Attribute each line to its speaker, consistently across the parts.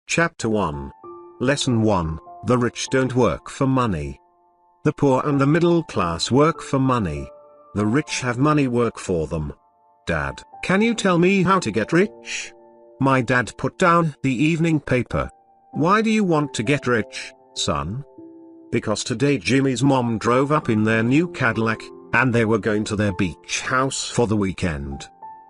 Speaker 1: Chapter 1. Lesson 1. The rich don't work for money. The poor and the middle class work for money. The rich have money work for them. Dad, can you tell me how to get rich? My dad put down the evening paper. Why do you want to get rich, son? Because today Jimmy's mom drove up in their new Cadillac, and they were going to their beach house for the weekend.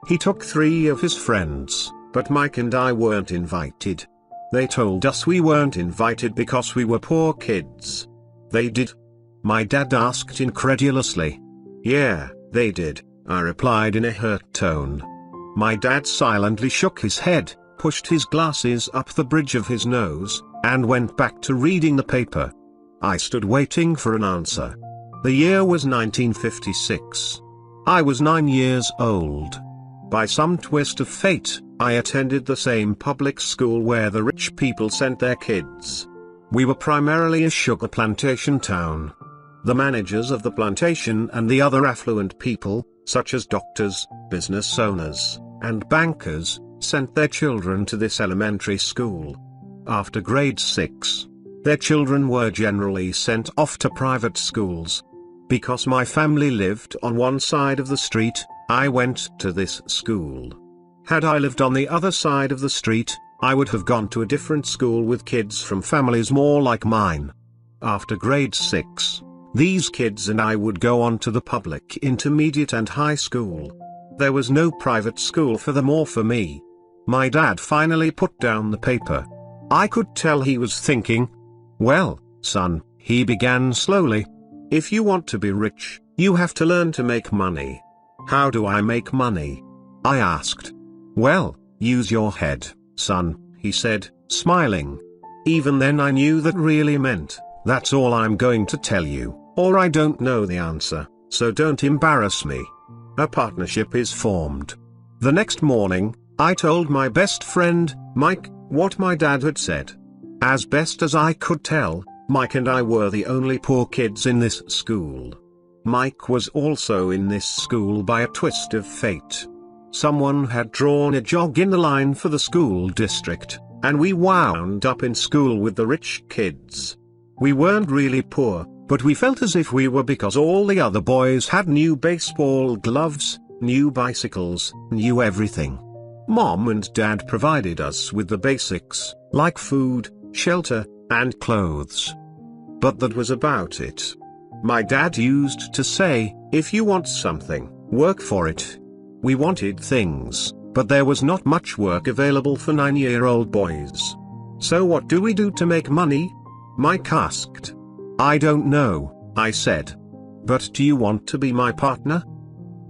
Speaker 1: He took 3 of his friends, but Mike and I weren't invited. They told us we weren't invited because we were poor kids. They did? My dad asked incredulously. Yeah, they did, I replied in a hurt tone. My dad silently shook his head, pushed his glasses up the bridge of his nose, and went back to reading the paper. I stood waiting for an answer. The year was 1956. I was 9 years old. By some twist of fate, I attended the same public school where the rich people sent their kids. We were primarily a sugar plantation town. The managers of the plantation and the other affluent people, such as doctors, business owners, and bankers, sent their children to this elementary school. After grade 6, their children were generally sent off to private schools. Because my family lived on one side of the street, I went to this school. Had I lived on the other side of the street, I would have gone to a different school with kids from families more like mine. After grade 6, these kids and I would go on to the public intermediate and high school. There was no private school for them or for me. My dad finally put down the paper. I could tell he was thinking. Well, son, he began slowly. If you want to be rich, you have to learn to make money. How do I make money? I asked. Well, use your head, son, he said, smiling. Even then I knew that really meant, that's all I'm going to tell you, or I don't know the answer, so don't embarrass me. A partnership is formed. The next morning, I told my best friend, Mike, what my dad had said. As best as I could tell, Mike and I were the only poor kids in this school. Mike was also in this school by a twist of fate. Someone had drawn a jog in the line for the school district, and we wound up in school with the rich kids. We weren't really poor, but we felt as if we were because all the other boys had new baseball gloves, new bicycles, new everything. Mom and Dad provided us with the basics, like food, shelter, and clothes. But that was about it. My dad used to say, if you want something, work for it. We wanted things, but there was not much work available for 9-year-old boys. So what do we do to make money? Mike asked. I don't know, I said. But do you want to be my partner?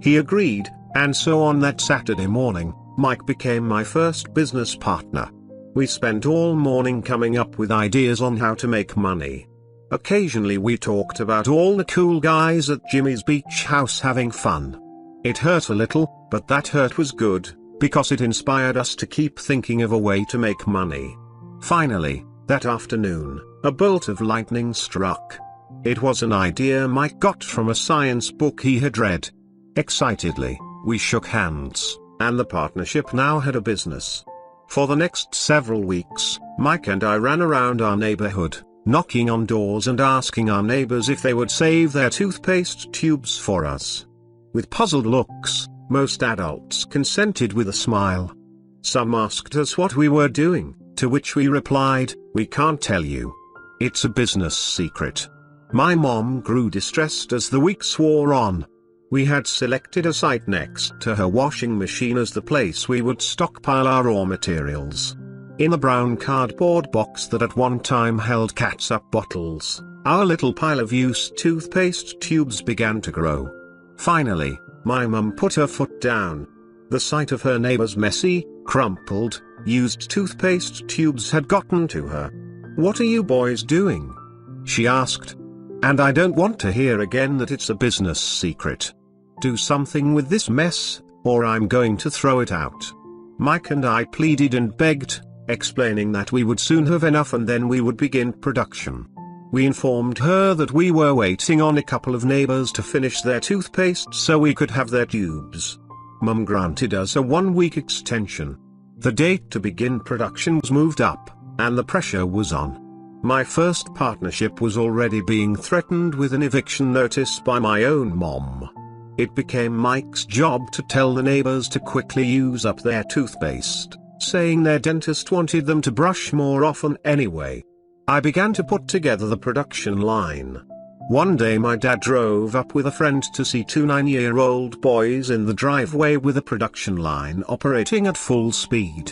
Speaker 1: He agreed, and so on that Saturday morning, Mike became my first business partner. We spent all morning coming up with ideas on how to make money. Occasionally we talked about all the cool guys at Jimmy's beach house having fun. It hurt a little, but that hurt was good, because it inspired us to keep thinking of a way to make money. Finally, that afternoon, a bolt of lightning struck. It was an idea Mike got from a science book he had read. Excitedly, we shook hands, and the partnership now had a business. For the next several weeks, Mike and I ran around our neighborhood, knocking on doors and asking our neighbors if they would save their toothpaste tubes for us. With puzzled looks, most adults consented with a smile. Some asked us what we were doing, to which we replied, we can't tell you. It's a business secret. My mom grew distressed as the weeks wore on. We had selected a site next to her washing machine as the place we would stockpile our raw materials. In the brown cardboard box that at one time held catsup bottles, our little pile of used toothpaste tubes began to grow. Finally, my mum put her foot down. The sight of her neighbor's messy, crumpled, used toothpaste tubes had gotten to her. What are you boys doing? She asked. And I don't want to hear again that it's a business secret. Do something with this mess, or I'm going to throw it out. Mike and I pleaded and begged, explaining that we would soon have enough and then we would begin production. We informed her that we were waiting on a couple of neighbors to finish their toothpaste so we could have their tubes. Mum granted us a 1-week extension. The date to begin production was moved up, and the pressure was on. My first partnership was already being threatened with an eviction notice by my own mom. It became Mike's job to tell the neighbors to quickly use up their toothpaste, saying their dentist wanted them to brush more often anyway. I began to put together the production line. One day my dad drove up with a friend to see two 9-year-old boys in the driveway with a production line operating at full speed.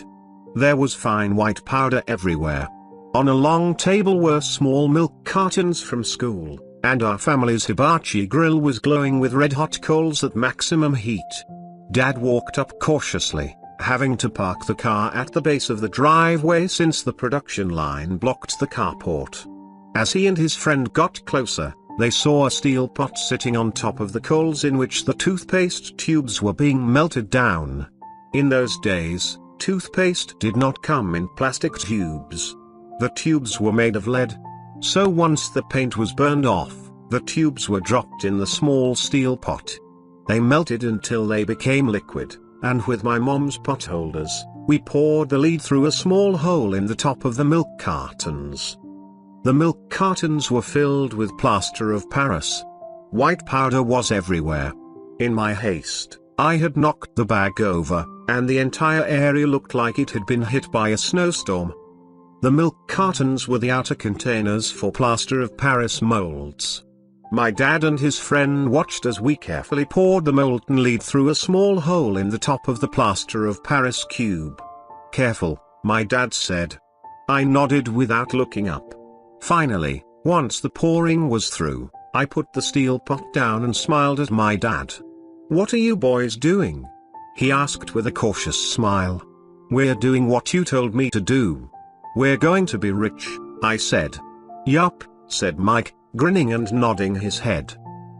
Speaker 1: There was fine white powder everywhere. On a long table were small milk cartons from school, and our family's hibachi grill was glowing with red-hot coals at maximum heat. Dad walked up cautiously, having to park the car at the base of the driveway since the production line blocked the carport. As he and his friend got closer, they saw a steel pot sitting on top of the coals in which the toothpaste tubes were being melted down. In those days, toothpaste did not come in plastic tubes. The tubes were made of lead. So once the paint was burned off, the tubes were dropped in the small steel pot. They melted until they became liquid, and with my mom's pot holders, we poured the lead through a small hole in the top of the milk cartons. The milk cartons were filled with plaster of Paris. White powder was everywhere. In my haste, I had knocked the bag over, and the entire area looked like it had been hit by a snowstorm. The milk cartons were the outer containers for plaster of Paris molds. My dad and his friend watched as we carefully poured the molten lead through a small hole in the top of the plaster of Paris cube. "Careful," my dad said. I nodded without looking up. Finally, once the pouring was through, I put the steel pot down and smiled at my dad. "What are you boys doing?" he asked with a cautious smile. "We're doing what you told me to do. We're going to be rich," I said. "Yup," said Mike, grinning and nodding his head.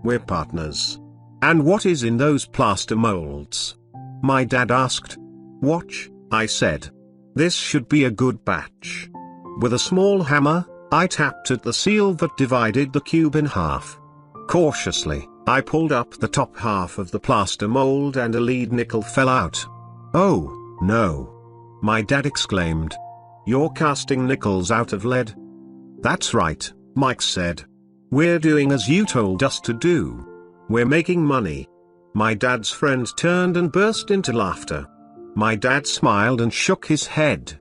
Speaker 1: "We're partners." "And what is in those plaster molds?" my dad asked. "Watch," I said. "This should be a good batch." With a small hammer, I tapped at the seal that divided the cube in half. Cautiously, I pulled up the top half of the plaster mold and a lead nickel fell out. "Oh, no!" my dad exclaimed. "You're casting nickels out of lead?" "That's right," Mike said. "We're doing as you told us to do. We're making money." My dad's friend turned and burst into laughter. My dad smiled and shook his head.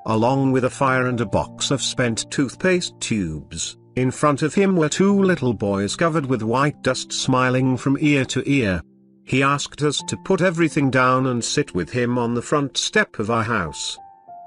Speaker 1: Along with a fire and a box of spent toothpaste tubes, in front of him were two little boys covered with white dust smiling from ear to ear. He asked us to put everything down and sit with him on the front step of our house.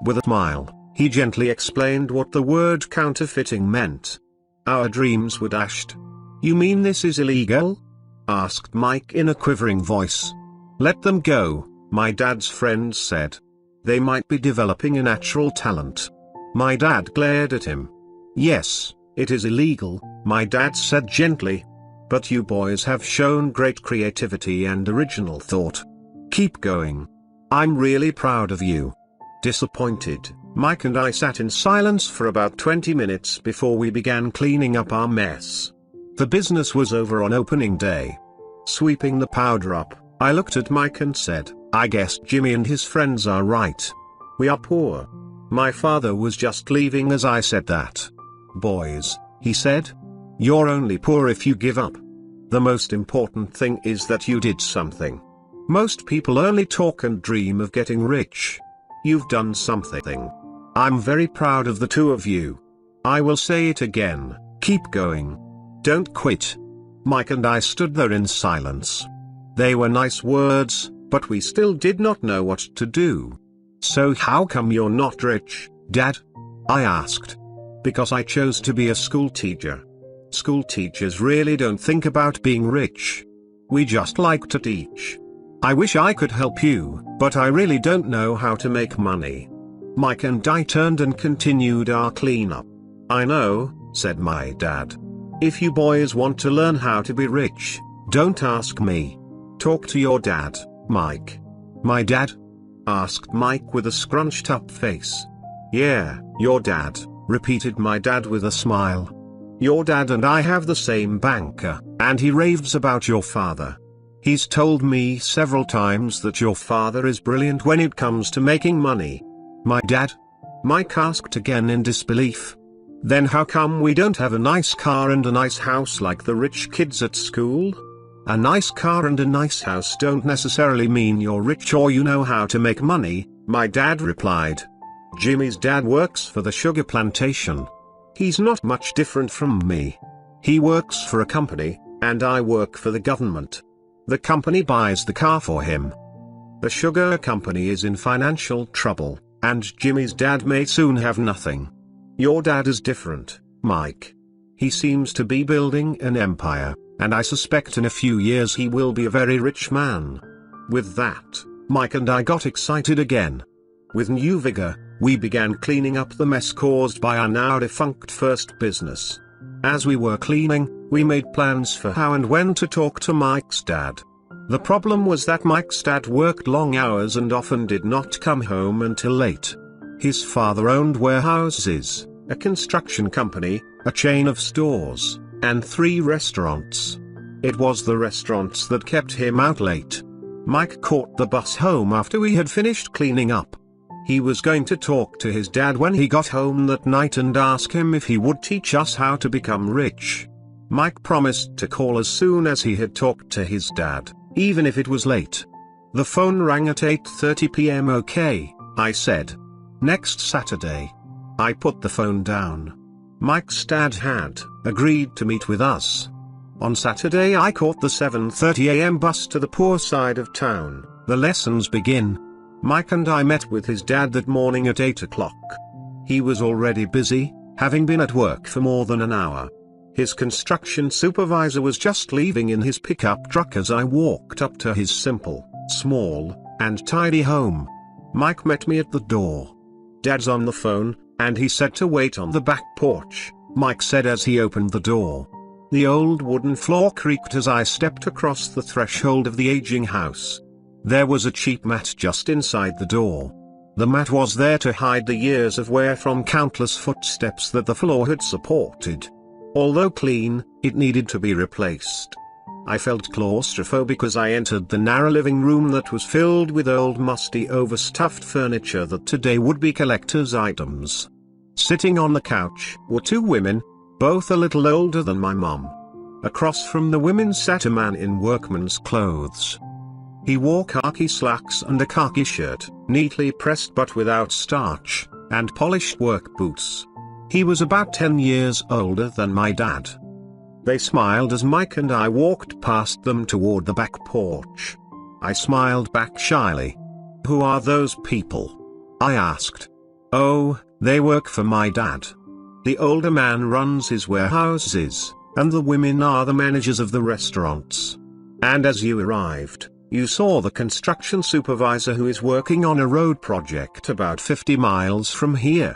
Speaker 1: With a smile, he gently explained what the word counterfeiting meant. Our dreams were dashed. "You mean this is illegal?" asked Mike in a quivering voice. "Let them go," my dad's friend said. "They might be developing a natural talent." My dad glared at him. "Yes, it is illegal," my dad said gently. "But you boys have shown great creativity and original thought. Keep going. I'm really proud of you." Disappointed, Mike and I sat in silence for about 20 minutes before we began cleaning up our mess. The business was over on opening day. Sweeping the powder up, I looked at Mike and said, "I guess Jimmy and his friends are right. We are poor." My father was just leaving as I said that. "Boys," he said, "you're only poor if you give up. The most important thing is that you did something. Most people only talk and dream of getting rich. You've done something. I'm very proud of the two of you. I will say it again, keep going. Don't quit." Mike and I stood there in silence. They were nice words, but we still did not know what to do. "So how come you're not rich, Dad?" I asked. "Because I chose to be a school teacher. School teachers really don't think about being rich. We just like to teach. I wish I could help you, but I really don't know how to make money." Mike and I turned and continued our cleanup. "I know," said my dad. "If you boys want to learn how to be rich, don't ask me. Talk to your dad, Mike." "My dad?" asked Mike with a scrunched up face. "Yeah, your dad," repeated my dad with a smile. "Your dad and I have the same banker, and he raves about your father. He's told me several times that your father is brilliant when it comes to making money." "My dad?" Mike asked again in disbelief. Then how come we don't have a nice car and a nice house like the rich kids at school? A nice car and a nice house don't necessarily mean you're rich or you know how to make money, my dad replied. Jimmy's dad works for the sugar plantation. He's not much different from me. He works for a company, and I work for the government. The company buys the car for him. The sugar company is in financial trouble, and Jimmy's dad may soon have nothing. Your dad is different, Mike. He seems to be building an empire, and I suspect in a few years he will be a very rich man. With that, Mike and I got excited again. With new vigor, we began cleaning up the mess caused by our now defunct first business. As we were cleaning, we made plans for how and when to talk to Mike's dad. The problem was that Mike's dad worked long hours and often did not come home until late. His father owned warehouses, a construction company, a chain of stores, and 3 restaurants. It was the restaurants that kept him out late. Mike caught the bus home after we had finished cleaning up. He was going to talk to his dad when he got home that night and ask him if he would teach us how to become rich. Mike promised to call as soon as he had talked to his dad, even if it was late. The phone rang at 8:30 p.m. Okay, I said. Next Saturday. I put the phone down. Mike's dad had agreed to meet with us. On Saturday I caught the 7:30 a.m. bus to the poor side of town. The lessons begin. Mike and I met with his dad that morning at 8 o'clock. He was already busy, having been at work for more than an hour. His construction supervisor was just leaving in his pickup truck as I walked up to his simple, small, and tidy home. Mike met me at the door. Dad's on the phone, and he said to wait on the back porch, Mike said as he opened the door. The old wooden floor creaked as I stepped across the threshold of the aging house. There was a cheap mat just inside the door. The mat was there to hide the years of wear from countless footsteps that the floor had supported. Although clean, it needed to be replaced. I felt claustrophobic as I entered the narrow living room that was filled with old musty overstuffed furniture that today would be collector's items. Sitting on the couch were 2 women, both a little older than my mom. Across from the women sat a man in workman's clothes. He wore khaki slacks and a khaki shirt, neatly pressed but without starch, and polished work boots. He was about 10 years older than my dad. They smiled as Mike and I walked past them toward the back porch. I smiled back shyly. Who are those people? I asked. Oh, they work for my dad. The older man runs his warehouses, and the women are the managers of the restaurants. And as you arrived, you saw the construction supervisor who is working on a road project about 50 miles from here.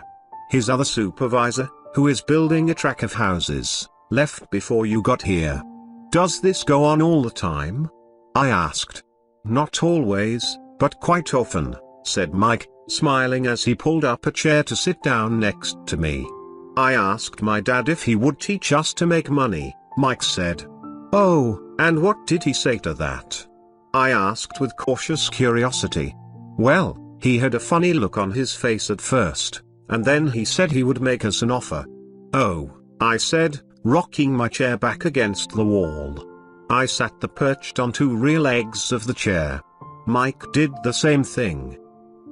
Speaker 1: His other supervisor, who is building a track of houses, left before you got here. Does this go on all the time? I asked. Not always, but quite often, said Mike, smiling as he pulled up a chair to sit down next to me. I asked my dad if he would teach us to make money, Mike said. Oh, and what did he say to that? I asked with cautious curiosity. Well, he had a funny look on his face at first, and then he said he would make us an offer. Oh, I said, rocking my chair back against the wall. I sat perched on 2 rear legs of the chair. Mike did the same thing.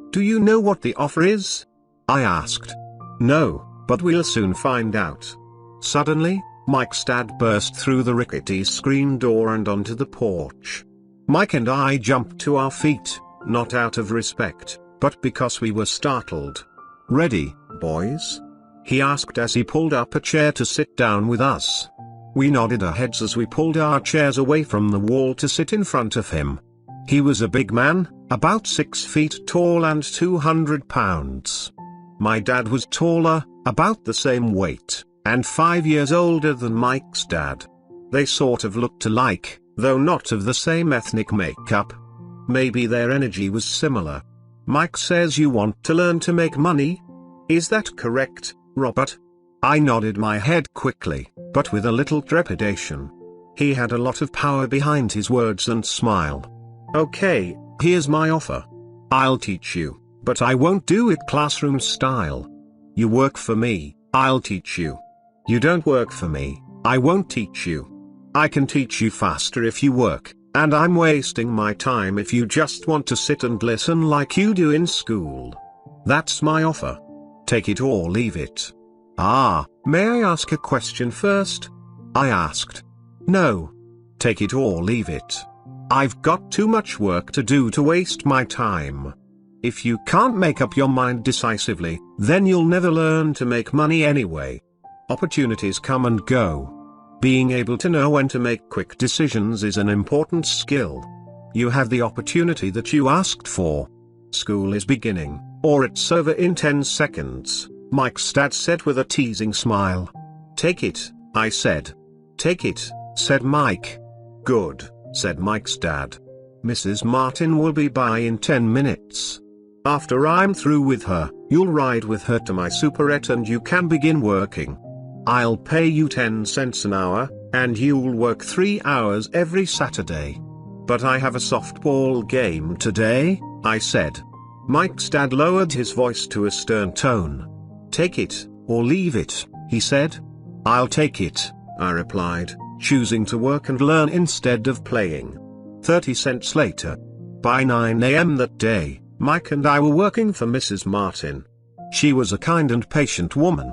Speaker 1: Do you know what the offer is? I asked. No, but we'll soon find out. Suddenly, Mike's dad burst through the rickety screen door and onto the porch. Mike and I jumped to our feet, not out of respect, but because we were startled. Ready, boys? He asked as he pulled up a chair to sit down with us. We nodded our heads as we pulled our chairs away from the wall to sit in front of him. He was a big man, about 6 feet tall and 200 pounds. My dad was taller, about the same weight, and 5 years older than Mike's dad. They sort of looked alike, though not of the same ethnic makeup. Maybe their energy was similar. Mike says you want to learn to make money? Is that correct, Robert? I nodded my head quickly, but with a little trepidation. He had a lot of power behind his words and smile. Okay, here's my offer. I'll teach you, But I won't do it classroom style. You work for me, I'll teach you. You don't work for me, I won't teach you. I can teach you faster if you work, and I'm wasting my time if you just want to sit and listen like you do in school. That's my offer. Take it or leave it. Ah, may I ask a question first? I asked. No. Take it or leave it. I've got too much work to do to waste my time. If you can't make up your mind decisively, then you'll never learn to make money anyway. Opportunities come and go. Being able to know when to make quick decisions is an important skill. You have the opportunity that you asked for. School is beginning, or it's over in 10 seconds, Mike's dad said with a teasing smile. Take it, I said. Take it, said Mike. Good, said Mike's dad. Mrs. Martin will be by in 10 minutes. After I'm through with her, you'll ride with her to my superette and you can begin working. I'll pay you 10 cents an hour, and you'll work 3 hours every Saturday. But I have a softball game today, I said. Mike's dad lowered his voice to a stern tone. Take it, or leave it, he said. I'll take it, I replied, choosing to work and learn instead of playing. 30 cents later. By 9 a.m. that day, Mike and I were working for Mrs. Martin. She was a kind and patient woman.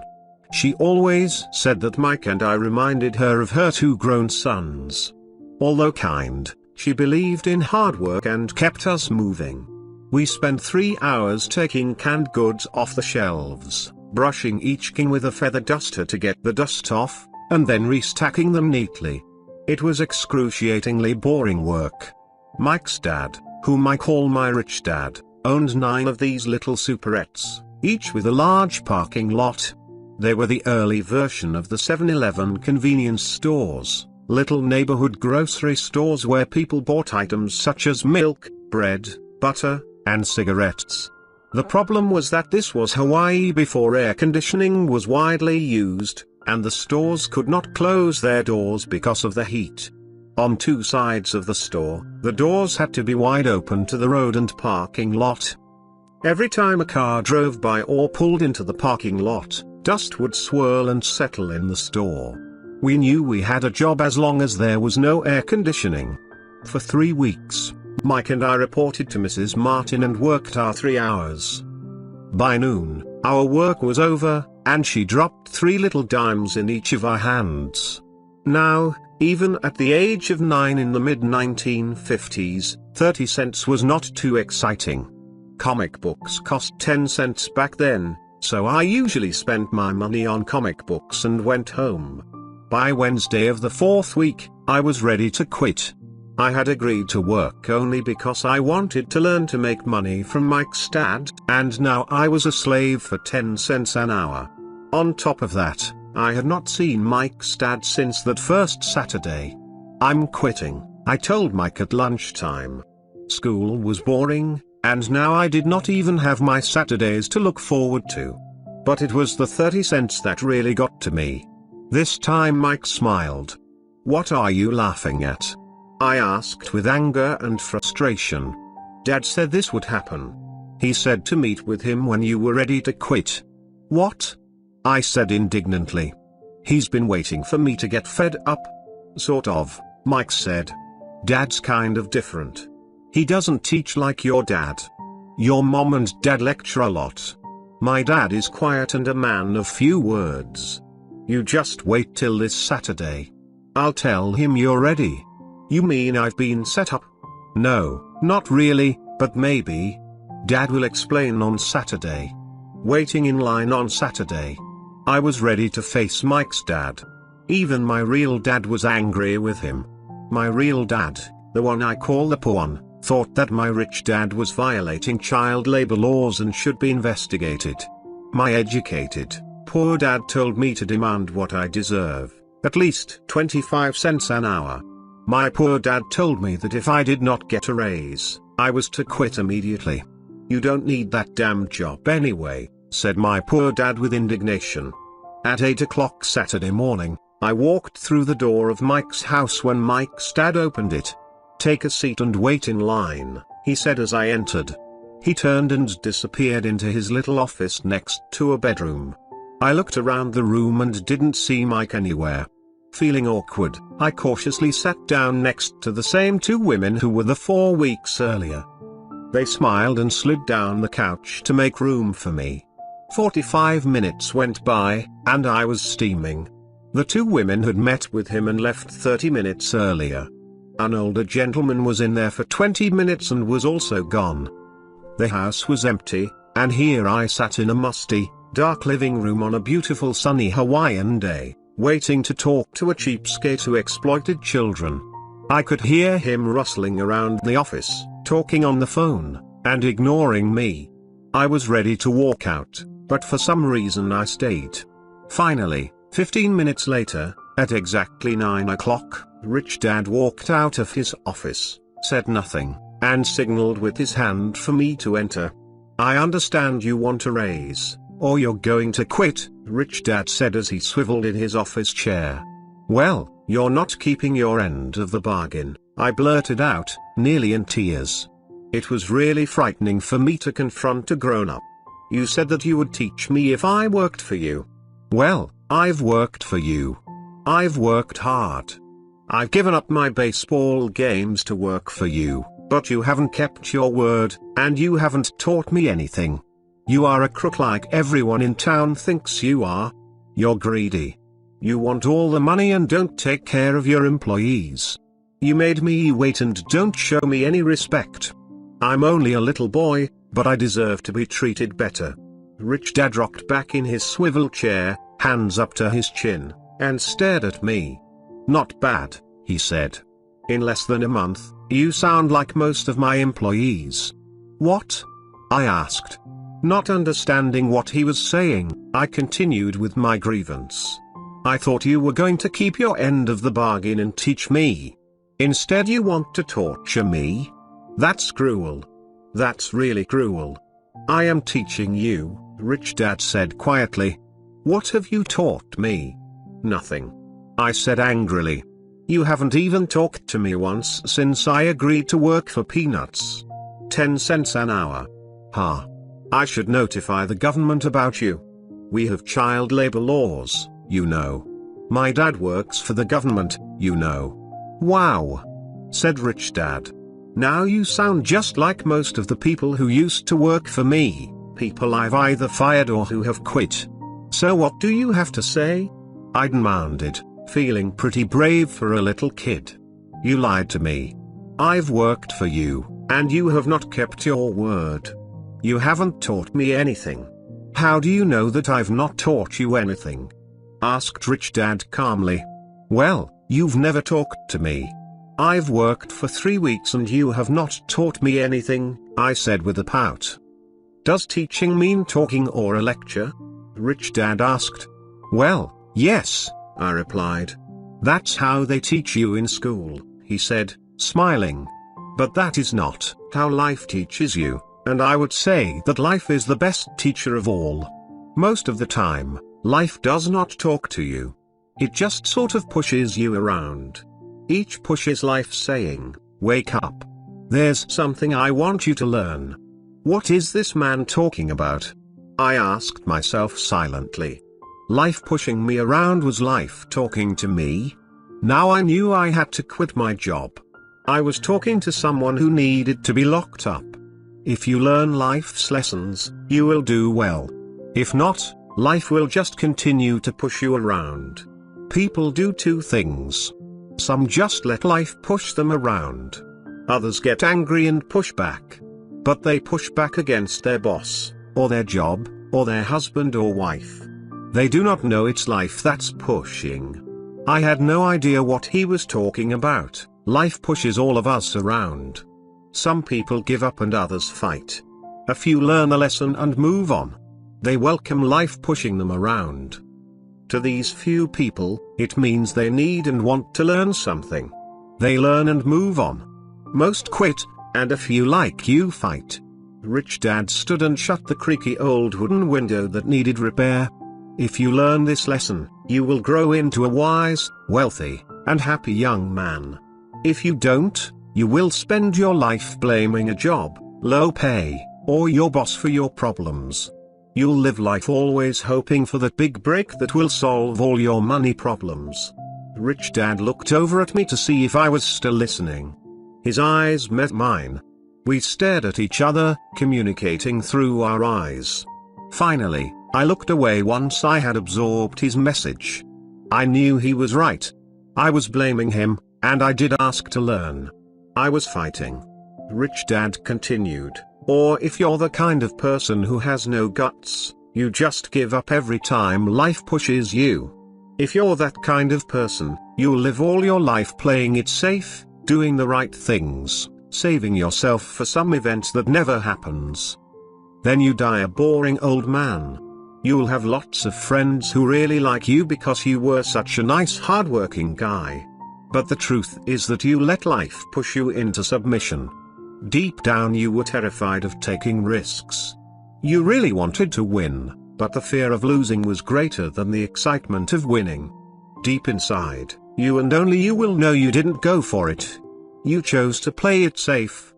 Speaker 1: She always said that Mike and I reminded her of her 2 grown sons. Although kind, she believed in hard work and kept us moving. We spent 3 hours taking canned goods off the shelves, brushing each can with a feather duster to get the dust off, and then restacking them neatly. It was excruciatingly boring work. Mike's dad, whom I call my rich dad, owned 9 of these little superettes, each with a large parking lot. They were the early version of the 7-Eleven convenience stores, little neighborhood grocery stores where people bought items such as milk, bread, butter, and cigarettes. The problem was that this was Hawaii before air conditioning was widely used, and the stores could not close their doors because of the heat. On 2 sides of the store, the doors had to be wide open to the road and parking lot. Every time a car drove by or pulled into the parking lot, dust would swirl and settle in the store. We knew we had a job as long as there was no air conditioning. For 3 weeks, Mike and I reported to Mrs. Martin and worked our 3 hours. By noon, our work was over, and she dropped 3 little dimes in each of our hands. Now, even at the age of 9 in the mid-1950s, 30 cents was not too exciting. Comic books cost 10 cents back then, so I usually spent my money on comic books and went home. By Wednesday of the 4th week, I was ready to quit. I had agreed to work only because I wanted to learn to make money from Mike's dad, and now I was a slave for 10 cents an hour. On top of that, I had not seen Mike's dad since that first Saturday. I'm quitting, I told Mike at lunchtime. School was boring, and now I did not even have my Saturdays to look forward to. But it was the 30 cents that really got to me. This time Mike smiled. What are you laughing at? I asked with anger and frustration. Dad said this would happen. He said to meet with him when you were ready to quit. What? I said indignantly. He's been waiting for me to get fed up. Sort of, Mike said. Dad's kind of different. He doesn't teach like your dad. Your mom and dad lecture a lot. My dad is quiet and a man of few words. You just wait till this Saturday. I'll tell him you're ready. You mean I've been set up? No, not really, but maybe. Dad will explain on Saturday. Waiting in line on Saturday. I was ready to face Mike's dad. Even my real dad was angry with him. My real dad, the one I call the poor one, thought that my rich dad was violating child labor laws and should be investigated. My educated, poor dad told me to demand what I deserve, at least 25 cents an hour. My poor dad told me that if I did not get a raise, I was to quit immediately. You don't need that damn job anyway, said my poor dad with indignation. At 8 o'clock Saturday morning, I walked through the door of Mike's house when Mike's dad opened it. Take a seat and wait in line, he said as I entered. He turned and disappeared into his little office next to a bedroom. I looked around the room and didn't see Mike anywhere. Feeling awkward, I cautiously sat down next to the same two women who were the 4 weeks earlier. They smiled and slid down the couch to make room for me. 45 minutes went by, and I was steaming. The two women had met with him and left 30 minutes earlier. An older gentleman was in there for 20 minutes and was also gone. The house was empty, and here I sat in a musty, dark living room on a beautiful sunny Hawaiian day, waiting to talk to a cheapskate who exploited children. I could hear him rustling around the office, talking on the phone, and ignoring me. I was ready to walk out, but for some reason I stayed. Finally, 15 minutes later, at exactly 9 o'clock, Rich Dad walked out of his office, said nothing, and signaled with his hand for me to enter. "I understand you want a raise, or you're going to quit," Rich Dad said as he swiveled in his office chair. "Well, you're not keeping your end of the bargain," I blurted out, nearly in tears. It was really frightening for me to confront a grown-up. "You said that you would teach me if I worked for you." "Well, I've worked for you. I've worked hard. I've given up my baseball games to work for you, but you haven't kept your word, and you haven't taught me anything. You are a crook like everyone in town thinks you are. You're greedy. You want all the money and don't take care of your employees. You made me wait and don't show me any respect. I'm only a little boy, but I deserve to be treated better." Rich Dad rocked back in his swivel chair, hands up to his chin, and stared at me. "Not bad," he said. "In less than a month, you sound like most of my employees." "What?" I asked. Not understanding what he was saying, I continued with my grievance. "I thought you were going to keep your end of the bargain and teach me. Instead you want to torture me? That's cruel. That's really cruel." "I am teaching you," Rich Dad said quietly. "What have you taught me?" "Nothing," I said angrily. "You haven't even talked to me once since I agreed to work for peanuts. 10 cents an hour. Ha. I should notify the government about you. We have child labor laws, you know. My dad works for the government, you know." "Wow," said Rich Dad. "Now you sound just like most of the people who used to work for me, people I've either fired or who have quit. So what do you have to say?" I demanded, feeling pretty brave for a little kid. "You lied to me. I've worked for you, and you have not kept your word. You haven't taught me anything." "How do you know that I've not taught you anything?" asked Rich Dad calmly. "Well, you've never talked to me. I've worked for 3 weeks and you have not taught me anything," I said with a pout. "Does teaching mean talking or a lecture?" Rich Dad asked. "Well, yes," I replied. "That's how they teach you in school," he said, smiling. "But that is not how life teaches you, and I would say that life is the best teacher of all. Most of the time, life does not talk to you. It just sort of pushes you around. Each push is life saying, 'Wake up. There's something I want you to learn.'" "What is this man talking about?" I asked myself silently. Life pushing me around was life talking to me? Now I knew I had to quit my job. I was talking to someone who needed to be locked up. If you learn life's lessons, you will do well. If not, life will just continue to push you around. People do two things. Some just let life push them around. Others get angry and push back. But they push back against their boss, or their job, or their husband or wife. They do not know it's life that's pushing. I had no idea what he was talking about. Life pushes all of us around. Some people give up and others fight. A few learn a lesson and move on. They welcome life pushing them around. To these few people, it means they need and want to learn something. They learn and move on. Most quit, and a few like you fight. Rich Dad stood and shut the creaky old wooden window that needed repair. If you learn this lesson, you will grow into a wise, wealthy, and happy young man. If you don't, you will spend your life blaming a job, low pay, or your boss for your problems. You'll live life always hoping for that big break that will solve all your money problems. Rich Dad looked over at me to see if I was still listening. His eyes met mine. We stared at each other, communicating through our eyes. Finally, I looked away once I had absorbed his message. I knew he was right. I was blaming him, and I did ask to learn. I was fighting. Rich Dad continued, or if you're the kind of person who has no guts, you just give up every time life pushes you. If you're that kind of person, you'll live all your life playing it safe, doing the right things, saving yourself for some event that never happens. Then you die a boring old man. You'll have lots of friends who really like you because you were such a nice hardworking guy. But the truth is that you let life push you into submission. Deep down you were terrified of taking risks. You really wanted to win, but the fear of losing was greater than the excitement of winning. Deep inside, you and only you will know you didn't go for it. You chose to play it safe.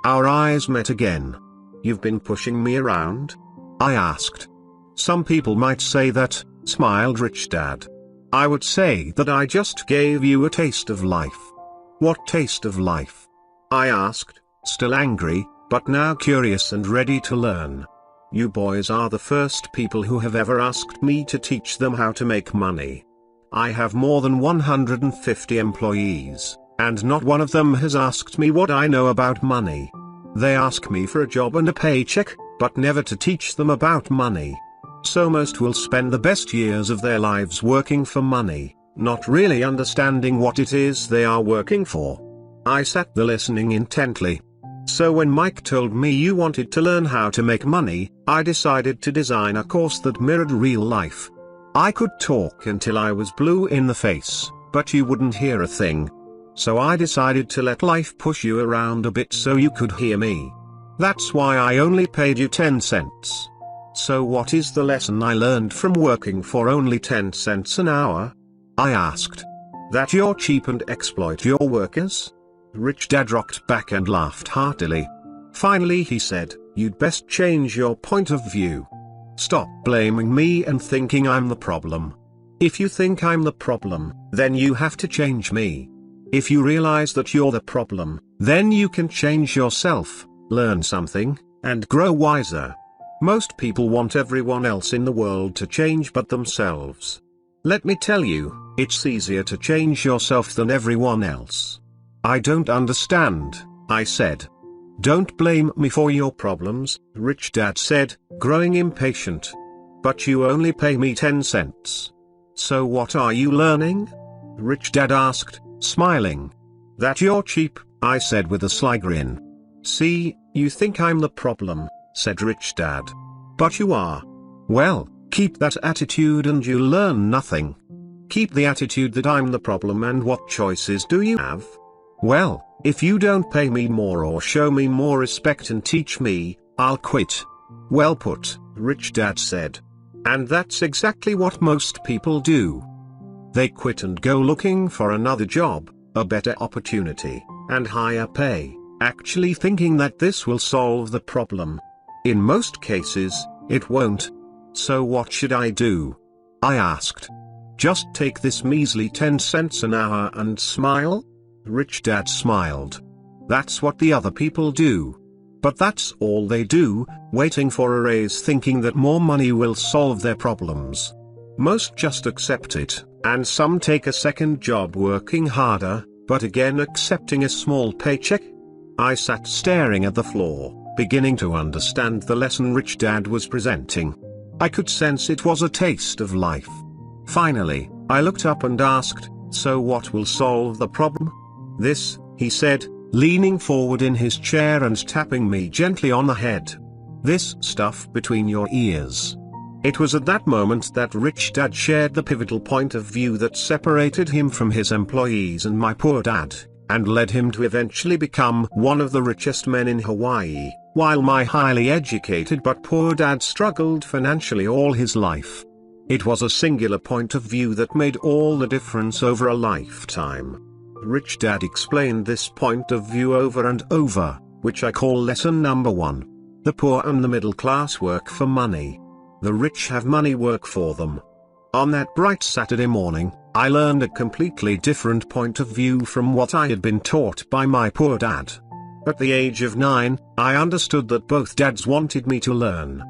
Speaker 1: Our eyes met again. You've been pushing me around? I asked. Some people might say that, smiled Rich Dad. I would say that I just gave you a taste of life. What taste of life? I asked, still angry, but now curious and ready to learn. You boys are the first people who have ever asked me to teach them how to make money. I have more than 150 employees, and not one of them has asked me what I know about money. They ask me for a job and a paycheck, but never to teach them about money. So most will spend the best years of their lives working for money, not really understanding what it is they are working for. I sat there listening intently. So when Mike told me you wanted to learn how to make money, I decided to design a course that mirrored real life. I could talk until I was blue in the face, but you wouldn't hear a thing. So I decided to let life push you around a bit so you could hear me. That's why I only paid you 10 cents. So what is the lesson I learned from working for only 10 cents an hour? I asked. That you're cheap and exploit your workers? Rich Dad rocked back and laughed heartily. Finally he said, you'd best change your point of view. Stop blaming me and thinking I'm the problem. If you think I'm the problem, then you have to change me. If you realize that you're the problem, then you can change yourself, learn something, and grow wiser. Most people want everyone else in the world to change but themselves. Let me tell you, it's easier to change yourself than everyone else. I don't understand, I said. Don't blame me for your problems, Rich Dad said, growing impatient. But you only pay me 10 cents. So what are you learning? Rich Dad asked, smiling. That you're cheap, I said with a sly grin. See, you think I'm the problem, said Rich Dad. But you are. Well, keep that attitude and you'll learn nothing. Keep the attitude that I'm the problem, and what choices do you have? Well, if you don't pay me more or show me more respect and teach me, I'll quit. Well put, Rich Dad said. And that's exactly what most people do. They quit and go looking for another job, a better opportunity, and higher pay, actually thinking that this will solve the problem. In most cases, it won't. So what should I do? I asked. Just take this measly 10 cents an hour and smile? Rich Dad smiled. That's what the other people do. But that's all they do, waiting for a raise thinking that more money will solve their problems. Most just accept it, and some take a second job working harder, but again accepting a small paycheck. I sat staring at the floor, beginning to understand the lesson Rich Dad was presenting. I could sense it was a taste of life. Finally, I looked up and asked, so what will solve the problem? This, he said, leaning forward in his chair and tapping me gently on the head. This stuff between your ears. It was at that moment that Rich Dad shared the pivotal point of view that separated him from his employees and my poor dad, and led him to eventually become one of the richest men in Hawaii, while my highly educated but poor dad struggled financially all his life. It was a singular point of view that made all the difference over a lifetime. Rich Dad explained this point of view over and over, which I call lesson number 1. The poor and the middle class work for money. The rich have money work for them. On that bright Saturday morning, I learned a completely different point of view from what I had been taught by my poor dad. At the age of 9, I understood that both dads wanted me to learn.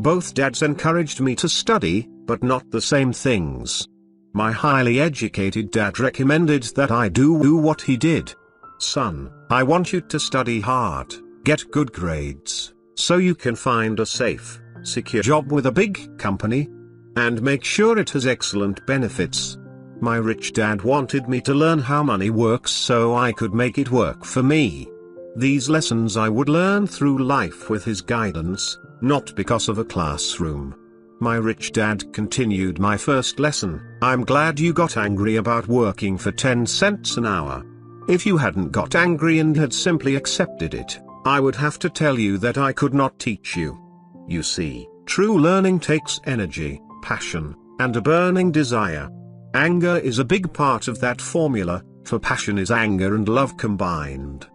Speaker 1: Both dads encouraged me to study, but not the same things. My highly educated dad recommended that I do what he did. Son, I want you to study hard, get good grades, so you can find a safe, secure job with a big company, and make sure it has excellent benefits. My rich dad wanted me to learn how money works so I could make it work for me. These lessons I would learn through life with his guidance, not because of a classroom. My rich dad continued my first lesson. I'm glad you got angry about working for 10 cents an hour. If you hadn't got angry and had simply accepted it, I would have to tell you that I could not teach you. You see, true learning takes energy, passion, and a burning desire. Anger is a big part of that formula, for passion is anger and love combined.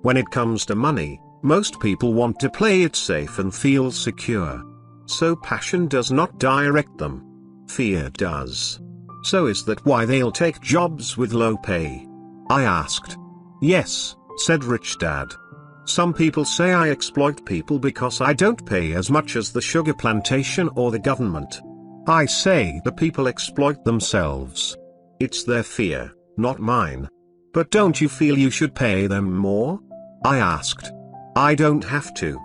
Speaker 1: When it comes to money, most people want to play it safe and feel secure. So passion does not direct them. Fear does. So is that why they'll take jobs with low pay? I asked. Yes, said Rich Dad. Some people say I exploit people because I don't pay as much as the sugar plantation or the government. I say the people exploit themselves. It's their fear, not mine. But don't you feel you should pay them more? I asked. I don't have to.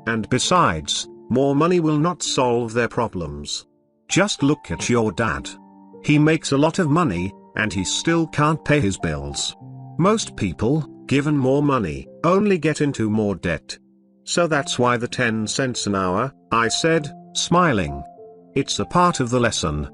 Speaker 1: And besides, more money will not solve their problems. Just look at your dad. He makes a lot of money, and he still can't pay his bills. Most people, given more money, only get into more debt. So that's why the 10 cents an hour, I said, smiling. It's a part of the lesson.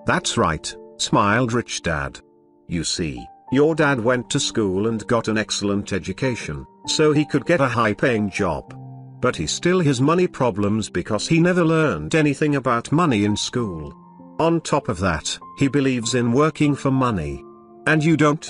Speaker 1: That's right, smiled Rich Dad. You see, your dad went to school and got an excellent education, so he could get a high-paying job. But he still has money problems because he never learned anything about money in school. On top of that, he believes in working for money. And you don't?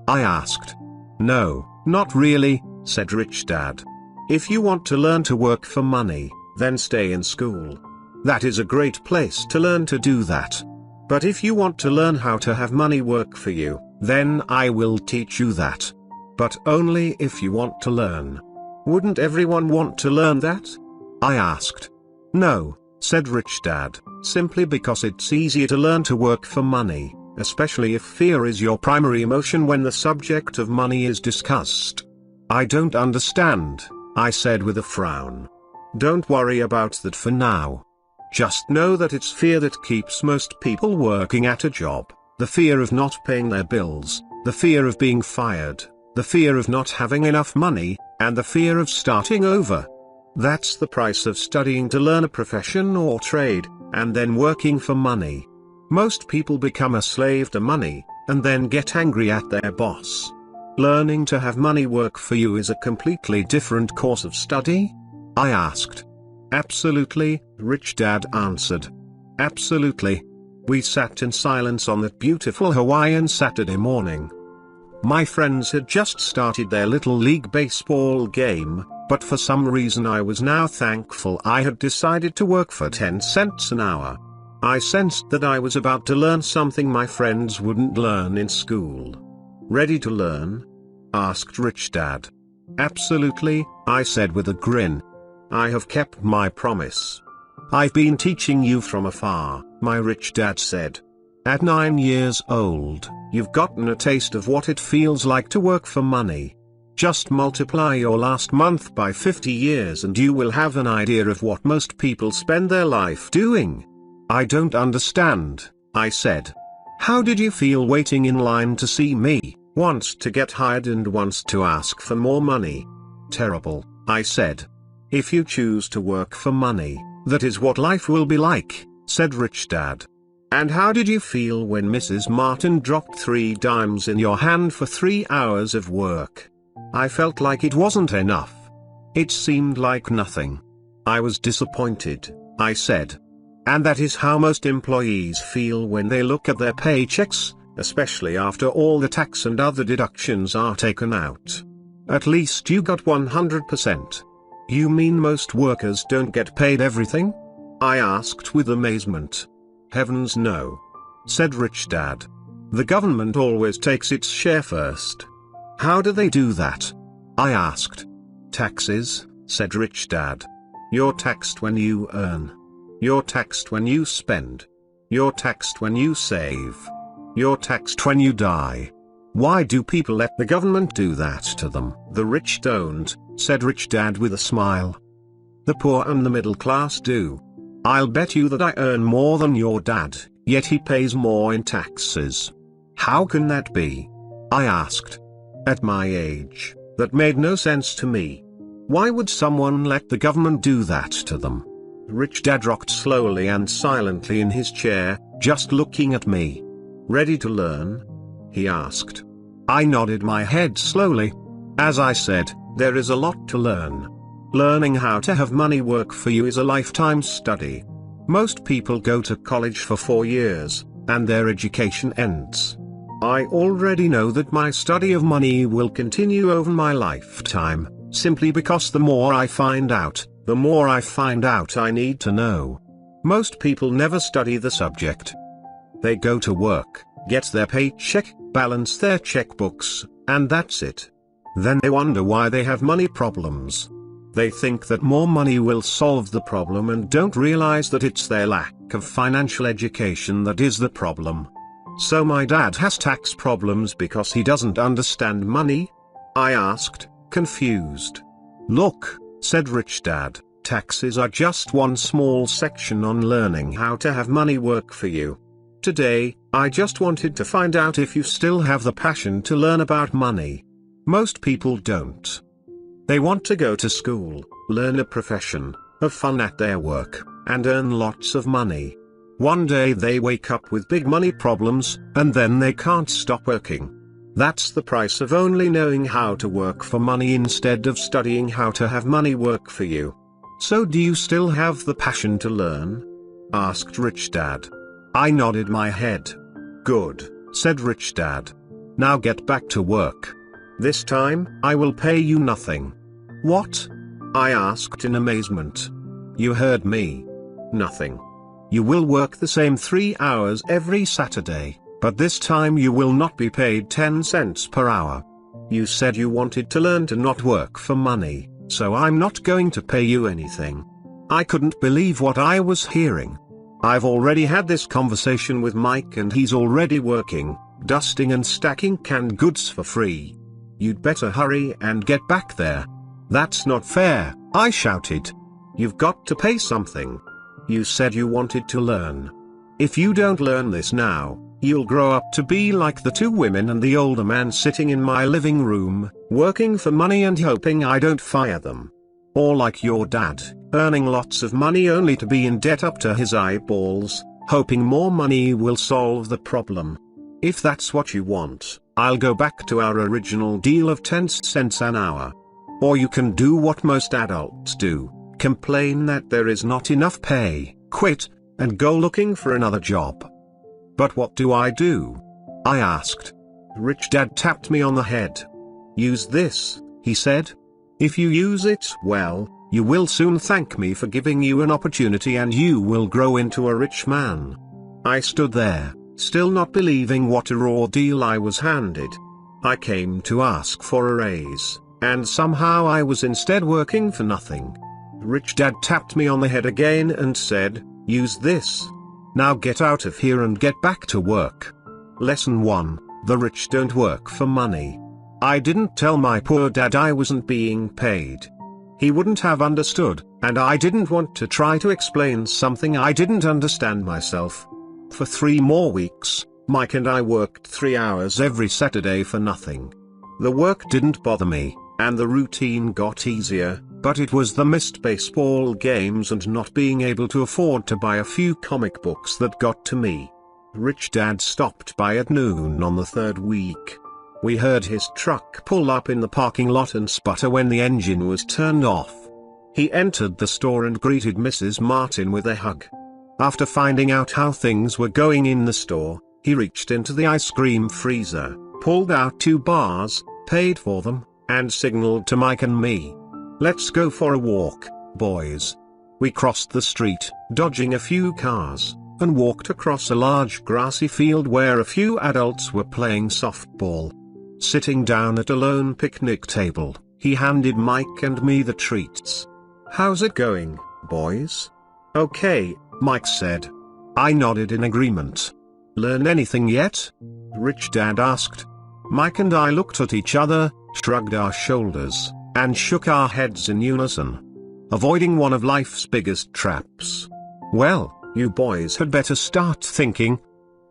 Speaker 1: I asked. No, not really, said Rich Dad. If you want to learn to work for money, then stay in school. That is a great place to learn to do that. But if you want to learn how to have money work for you, then I will teach you that. But only if you want to learn. Wouldn't everyone want to learn that? I asked. No, said Rich Dad, simply because it's easier to learn to work for money, especially if fear is your primary emotion when the subject of money is discussed. I don't understand, I said with a frown. Don't worry about that for now. Just know that it's fear that keeps most people working at a job, the fear of not paying their bills, the fear of being fired, the fear of not having enough money, and the fear of starting over. That's the price of studying to learn a profession or trade, and then working for money. Most people become a slave to money, and then get angry at their boss. Learning to have money work for you is a completely different course of study? I asked. Absolutely, Rich Dad answered. Absolutely. We sat in silence on that beautiful Hawaiian Saturday morning. My friends had just started their little league baseball game, but for some reason I was now thankful I had decided to work for 10 cents an hour. I sensed that I was about to learn something my friends wouldn't learn in school. Ready to learn? Asked Rich Dad. Absolutely, I said with a grin. I have kept my promise. I've been teaching you from afar, my Rich Dad said. At 9 years old, you've gotten a taste of what it feels like to work for money. Just multiply your last month by 50 years and you will have an idea of what most people spend their life doing. I don't understand, I said. How did you feel waiting in line to see me, once to get hired and once to ask for more money? Terrible, I said. If you choose to work for money, that is what life will be like, said Rich Dad. And how did you feel when Mrs. Martin dropped 3 dimes in your hand for 3 hours of work? I felt like it wasn't enough. It seemed like nothing. I was disappointed, I said. And that is how most employees feel when they look at their paychecks, especially after all the tax and other deductions are taken out. At least you got 100%. You mean most workers don't get paid everything? I asked with amazement. Heavens no, said Rich Dad. The government always takes its share first. How do they do that? I asked. Taxes, said Rich Dad. You're taxed when you earn. You're taxed when you spend. You're taxed when you save. You're taxed when you die. Why do people let the government do that to them? The rich don't, said Rich Dad with a smile. The poor and the middle class do. I'll bet you that I earn more than your dad, yet he pays more in taxes. How can that be? I asked. At my age, that made no sense to me. Why would someone let the government do that to them? Rich Dad rocked slowly and silently in his chair, just looking at me. Ready to learn? He asked. I nodded my head slowly. As I said, there is a lot to learn. Learning how to have money work for you is a lifetime study. Most people go to college for 4 years, and their education ends. I already know that my study of money will continue over my lifetime, simply because the more I find out, the more I need to know. Most people never study the subject. They go to work, get their paycheck, balance their checkbooks, and that's it. Then they wonder why they have money problems. They think that more money will solve the problem and don't realize that it's their lack of financial education that is the problem. So my dad has tax problems because he doesn't understand money? I asked, confused. Look, said Rich Dad, taxes are just one small section on learning how to have money work for you. Today, I just wanted to find out if you still have the passion to learn about money. Most people don't. They want to go to school, learn a profession, have fun at their work, and earn lots of money. One day they wake up with big money problems, and then they can't stop working. That's the price of only knowing how to work for money instead of studying how to have money work for you. So do you still have the passion to learn? Asked Rich Dad. I nodded my head. Good, said Rich Dad. Now get back to work. This time, I will pay you nothing. What? I asked in amazement. You heard me. Nothing. You will work the same 3 hours every Saturday, but this time you will not be paid 10 cents per hour. You said you wanted to learn to not work for money, so I'm not going to pay you anything. I couldn't believe what I was hearing. I've already had this conversation with Mike and he's already working, dusting and stacking canned goods for free. You'd better hurry and get back there. That's not fair, I shouted. You've got to pay something. You said you wanted to learn. If you don't learn this now, you'll grow up to be like the 2 women and the older man sitting in my living room, working for money and hoping I don't fire them. Or like your dad, earning lots of money only to be in debt up to his eyeballs, hoping more money will solve the problem. If that's what you want, I'll go back to our original deal of 10 cents an hour. Or you can do what most adults do, complain that there is not enough pay, quit, and go looking for another job. But what do? I asked. Rich Dad tapped me on the head. Use this, he said. If you use it well, you will soon thank me for giving you an opportunity and you will grow into a rich man. I stood there, still not believing what a raw deal I was handed. I came to ask for a raise, and somehow I was instead working for nothing. Rich Dad tapped me on the head again and said, use this. Now get out of here and get back to work. Lesson 1, the rich don't work for money. I didn't tell my poor dad I wasn't being paid. He wouldn't have understood, and I didn't want to try to explain something I didn't understand myself. For 3 more weeks, Mike and I worked 3 hours every Saturday for nothing. The work didn't bother me, and the routine got easier, but it was the missed baseball games and not being able to afford to buy a few comic books that got to me. Rich Dad stopped by at noon on the 3rd week. We heard his truck pull up in the parking lot and sputter when the engine was turned off. He entered the store and greeted Mrs. Martin with a hug. After finding out how things were going in the store, he reached into the ice cream freezer, pulled out 2 bars, paid for them, and signaled to Mike and me. Let's go for a walk, boys. We crossed the street, dodging a few cars, and walked across a large grassy field where a few adults were playing softball. Sitting down at a lone picnic table, he handed Mike and me the treats. "How's it going, boys?" "Okay," Mike said. I nodded in agreement. "Learn anything yet?" Rich Dad asked. Mike and I looked at each other, shrugged our shoulders, and shook our heads in unison. Avoiding one of life's biggest traps. Well, you boys had better start thinking.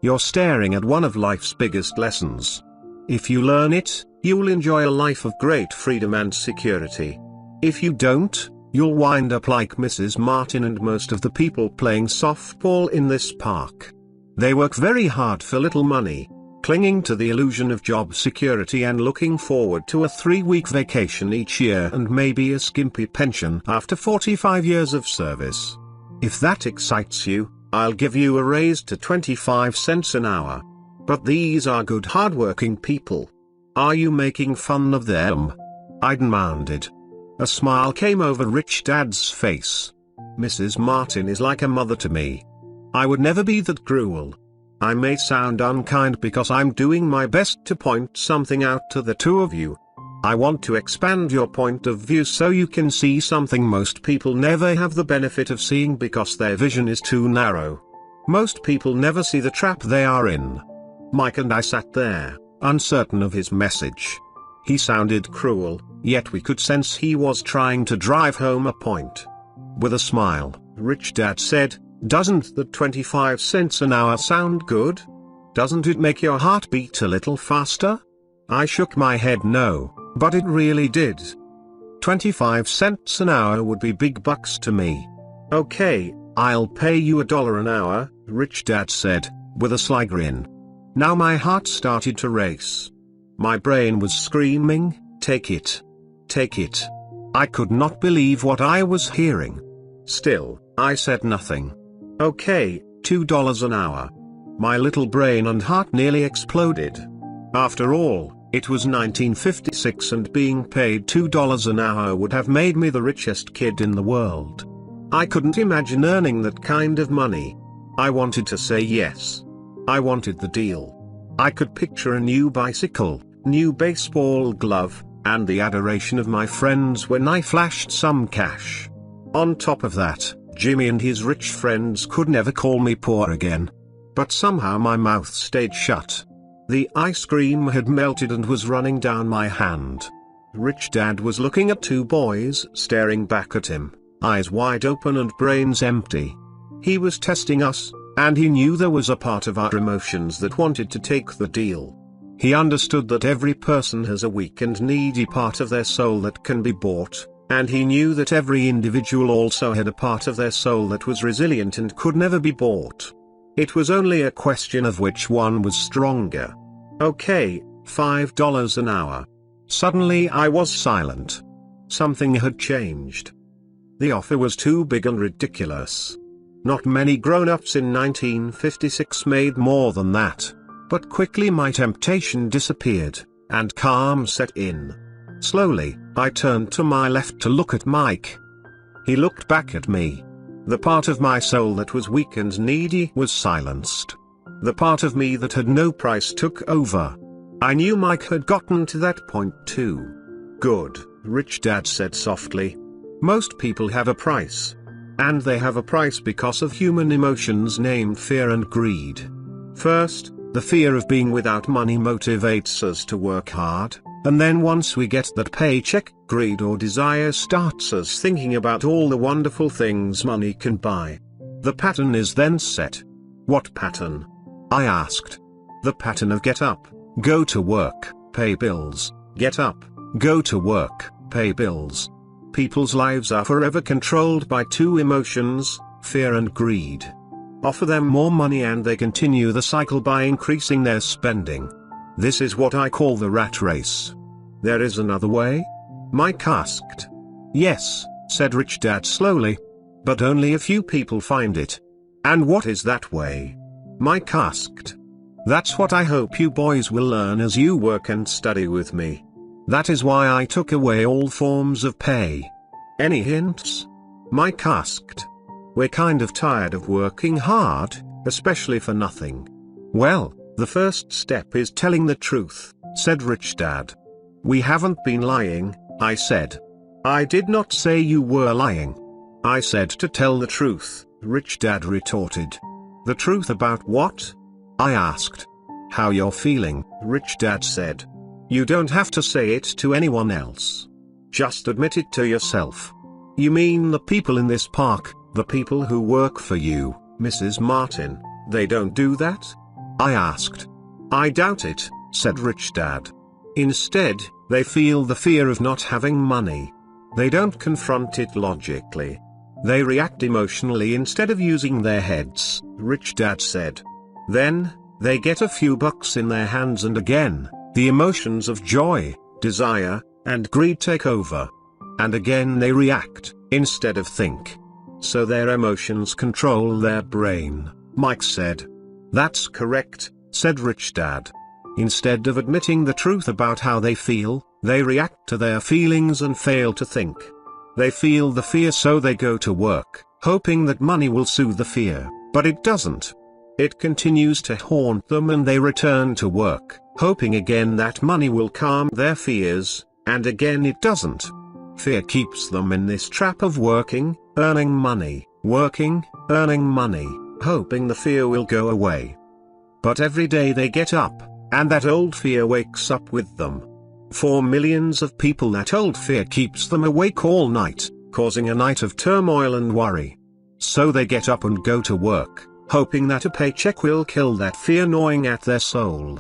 Speaker 1: You're staring at one of life's biggest lessons. If you learn it, you'll enjoy a life of great freedom and security. If you don't, you'll wind up like Mrs. Martin and most of the people playing softball in this park. They work very hard for little money, clinging to the illusion of job security and looking forward to a 3-week vacation each year and maybe a skimpy pension after 45 years of service. If that excites you, I'll give you a raise to 25 cents an hour. But these are good hardworking people. Are you making fun of them? I demanded. A smile came over Rich Dad's face. Mrs. Martin is like a mother to me. I would never be that cruel. I may sound unkind because I'm doing my best to point something out to the two of you. I want to expand your point of view so you can see something most people never have the benefit of seeing because their vision is too narrow. Most people never see the trap they are in. Mike and I sat there, uncertain of his message. He sounded cruel, yet we could sense he was trying to drive home a point. With a smile, Rich Dad said, "Doesn't the 25 cents an hour sound good? Doesn't it make your heart beat a little faster?" I shook my head no, but it really did. 25 cents an hour would be big bucks to me. "Okay, I'll pay you $1 an hour," Rich Dad said, with a sly grin. Now my heart started to race. My brain was screaming, "Take it. Take it." I could not believe what I was hearing. Still, I said nothing. "Okay, $2 an hour." My little brain and heart nearly exploded. After all, it was 1956 and being paid $2 an hour would have made me the richest kid in the world. I couldn't imagine earning that kind of money. I wanted to say yes. I wanted the deal. I could picture a new bicycle, new baseball glove, and the adoration of my friends when I flashed some cash. On top of that, Jimmy and his rich friends could never call me poor again. But somehow my mouth stayed shut. The ice cream had melted and was running down my hand. Rich Dad was looking at two boys staring back at him, eyes wide open and brains empty. He was testing us, and he knew there was a part of our emotions that wanted to take the deal. He understood that every person has a weak and needy part of their soul that can be bought, and he knew that every individual also had a part of their soul that was resilient and could never be bought. It was only a question of which one was stronger. "Okay, $5 an hour." Suddenly I was silent. Something had changed. The offer was too big and ridiculous. Not many grown-ups in 1956 made more than that. But quickly my temptation disappeared, and calm set in. Slowly, I turned to my left to look at Mike. He looked back at me. The part of my soul that was weak and needy was silenced. The part of me that had no price took over. I knew Mike had gotten to that point too. "Good," Rich Dad said softly. "Most people have a price. And they have a price because of human emotions named fear and greed. First, the fear of being without money motivates us to work hard, and then once we get that paycheck, greed or desire starts us thinking about all the wonderful things money can buy. The pattern is then set." "What pattern?" I asked. "The pattern of get up, go to work, pay bills, get up, go to work, pay bills." People's lives are forever controlled by two emotions, fear and greed. Offer them more money and they continue the cycle by increasing their spending. This is what I call the rat race. "There is another way?" Mike asked. "Yes," said Rich Dad slowly. "But only a few people find it." "And what is that way?" Mike asked. "That's what I hope you boys will learn as you work and study with me. That is why I took away all forms of pay. Any hints? Mike asked. We're kind of tired of working hard, especially for nothing. Well, the first step is telling the truth, said Rich Dad. We haven't been lying, I said. I did not say you were lying. I said to tell the truth, Rich Dad retorted. The truth about what? I asked. How you're feeling, Rich Dad said. You don't have to say it to anyone else. Just admit it to yourself. You mean the people in this park, the people who work for you, Mrs. Martin, they don't do that? I asked. I doubt it, said Rich Dad. Instead, they feel the fear of not having money. They don't confront it logically. They react emotionally instead of using their heads, Rich Dad said. Then, they get a few bucks in their hands and again, the emotions of joy, desire, and greed take over. And again they react, instead of think. So their emotions control their brain, Mike said. That's correct, said Rich Dad. Instead of admitting the truth about how they feel, they react to their feelings and fail to think. They feel the fear so they go to work, hoping that money will soothe the fear, but it doesn't. It continues to haunt them and they return to work, hoping again that money will calm their fears, and again it doesn't. Fear keeps them in this trap of working, earning money, hoping the fear will go away. But every day they get up, and that old fear wakes up with them. For millions of people that old fear keeps them awake all night, causing a night of turmoil and worry. So they get up and go to work, hoping that a paycheck will kill that fear gnawing at their soul.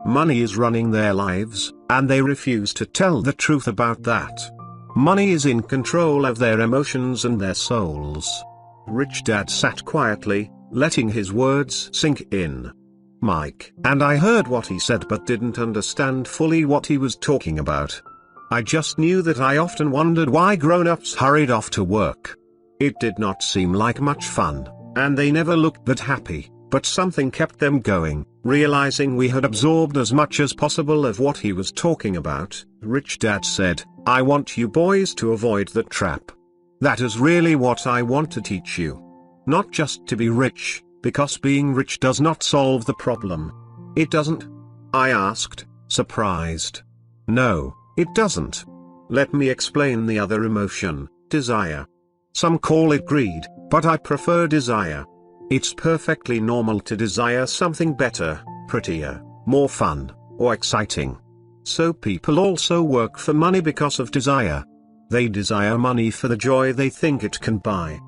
Speaker 1: Money is running their lives, and they refuse to tell the truth about that. Money is in control of their emotions and their souls. Rich Dad sat quietly, letting his words sink in. Mike and I heard what he said but didn't understand fully what he was talking about. I just knew that I often wondered why grown-ups hurried off to work. It did not seem like much fun, and they never looked that happy, but something kept them going. Realizing we had absorbed as much as possible of what he was talking about, Rich Dad said, I want you boys to avoid the trap. That is really what I want to teach you. Not just to be rich, because being rich does not solve the problem. It doesn't? I asked, surprised. No, it doesn't. Let me explain the other emotion, desire. Some call it greed, but I prefer desire. It's perfectly normal to desire something better, prettier, more fun, or exciting. So people also work for money because of desire. They desire money for the joy they think it can buy.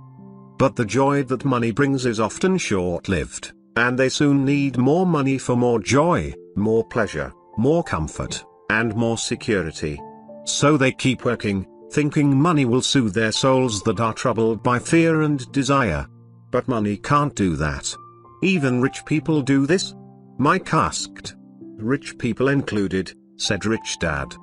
Speaker 1: But the joy that money brings is often short-lived, and they soon need more money for more joy, more pleasure, more comfort, and more security. So they keep working, thinking money will soothe their souls that are troubled by fear and desire. But money can't do that. Even rich people do this? Mike asked. Rich people included, said Rich Dad.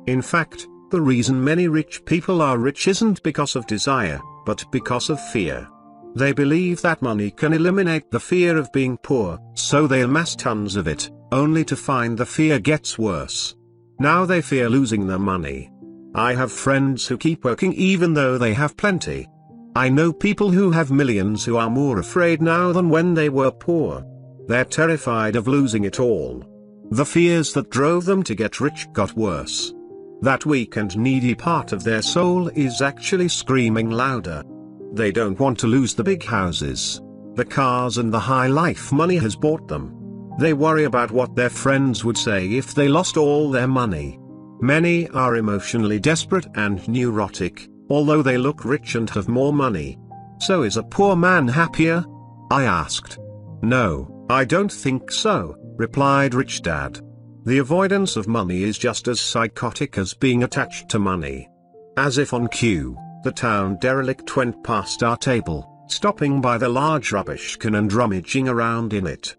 Speaker 1: In fact, the reason many rich people are rich isn't because of desire, but because of fear. They believe that money can eliminate the fear of being poor, so they amass tons of it, only to find the fear gets worse. Now they fear losing their money. I have friends who keep working even though they have plenty. I know people who have millions who are more afraid now than when they were poor. They're terrified of losing it all. The fears that drove them to get rich got worse. That weak and needy part of their soul is actually screaming louder. They don't want to lose the big houses, the cars and the high life money has bought them. They worry about what their friends would say if they lost all their money. Many are emotionally desperate and neurotic, although they look rich and have more money. So is a poor man happier? I asked. No, I don't think so, replied Rich Dad. The avoidance of money is just as psychotic as being attached to money. As if on cue, the town derelict went past our table, stopping by the large rubbish can and rummaging around in it.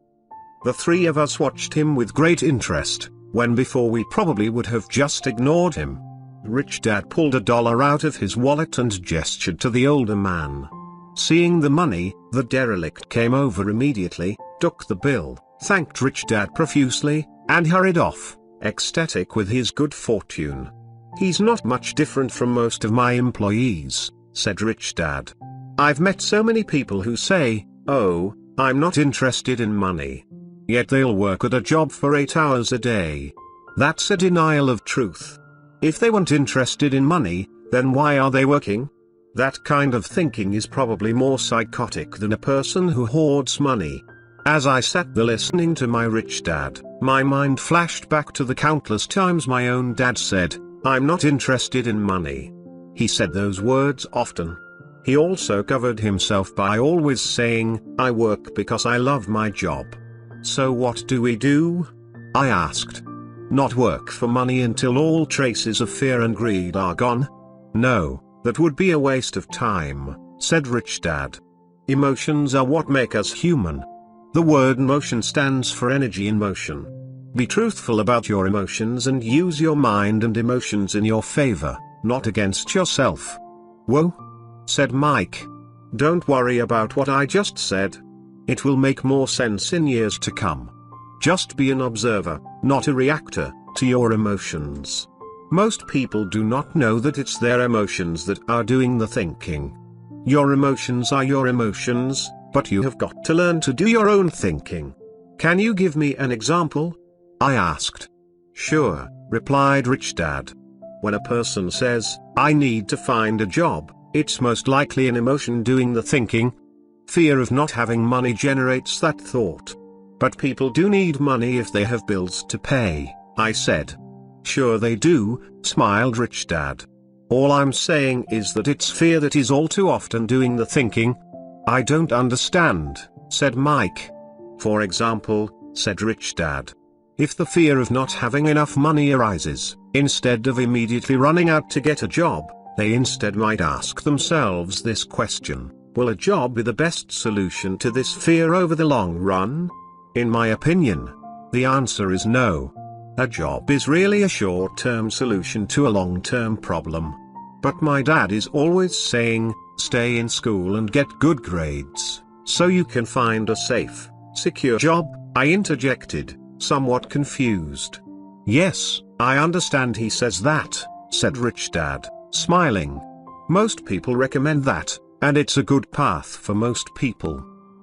Speaker 1: The three of us watched him with great interest, when before we probably would have just ignored him. Rich Dad pulled $1 out of his wallet and gestured to the older man. Seeing the money, the derelict came over immediately, took the bill, thanked Rich Dad profusely, and hurried off, ecstatic with his good fortune. He's not much different from most of my employees, said Rich Dad. I've met so many people who say, "Oh, I'm not interested in money." Yet they'll work at a job for 8 hours a day. That's a denial of truth. If they weren't interested in money, then why are they working? That kind of thinking is probably more psychotic than a person who hoards money. As I sat there listening to my rich dad, my mind flashed back to the countless times my own dad said, "I'm not interested in money." He said those words often. He also covered himself by always saying, "I work because I love my job." So what do we do? I asked. Not work for money until all traces of fear and greed are gone? No, that would be a waste of time, said Rich Dad. Emotions are what make us human. The word emotion stands for energy in motion. Be truthful about your emotions and use your mind and emotions in your favor, not against yourself. Whoa, said Mike. Don't worry about what I just said. It will make more sense in years to come. Just be an observer, not a reactor, to your emotions. Most people do not know that it's their emotions that are doing the thinking. Your emotions are your emotions, but you have got to learn to do your own thinking. Can you give me an example? I asked. Sure, replied Rich Dad. When a person says, "I need to find a job," it's most likely an emotion doing the thinking. Fear of not having money generates that thought. But people do need money if they have bills to pay, I said. Sure they do, smiled Rich Dad. All I'm saying is that it's fear that is all too often doing the thinking. I don't understand, said Mike. For example, said Rich Dad. If the fear of not having enough money arises, instead of immediately running out to get a job, they instead might ask themselves this question: will a job be the best solution to this fear over the long run? In my opinion, the answer is no. A job is really a short-term solution to a long-term problem. But my dad is always saying, stay in school and get good grades, so you can find a safe, secure job, I interjected, somewhat confused. Yes, I understand he says that, said Rich Dad, smiling. Most people recommend that, and it's a good path for most people.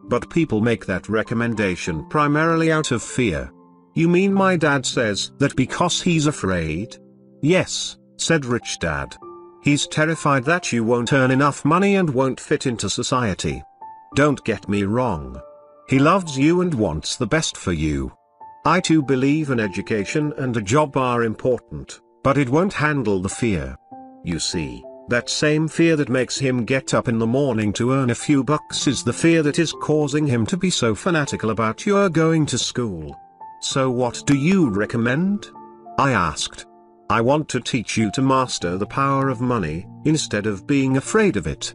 Speaker 1: But people make that recommendation primarily out of fear. You mean my dad says that because he's afraid? Yes, said Rich Dad. He's terrified that you won't earn enough money and won't fit into society. Don't get me wrong. He loves you and wants the best for you. I too believe an education and a job are important, but it won't handle the fear. You see, that same fear that makes him get up in the morning to earn a few bucks is the fear that is causing him to be so fanatical about your going to school. So what do you recommend? I asked. I want to teach you to master the power of money, instead of being afraid of it.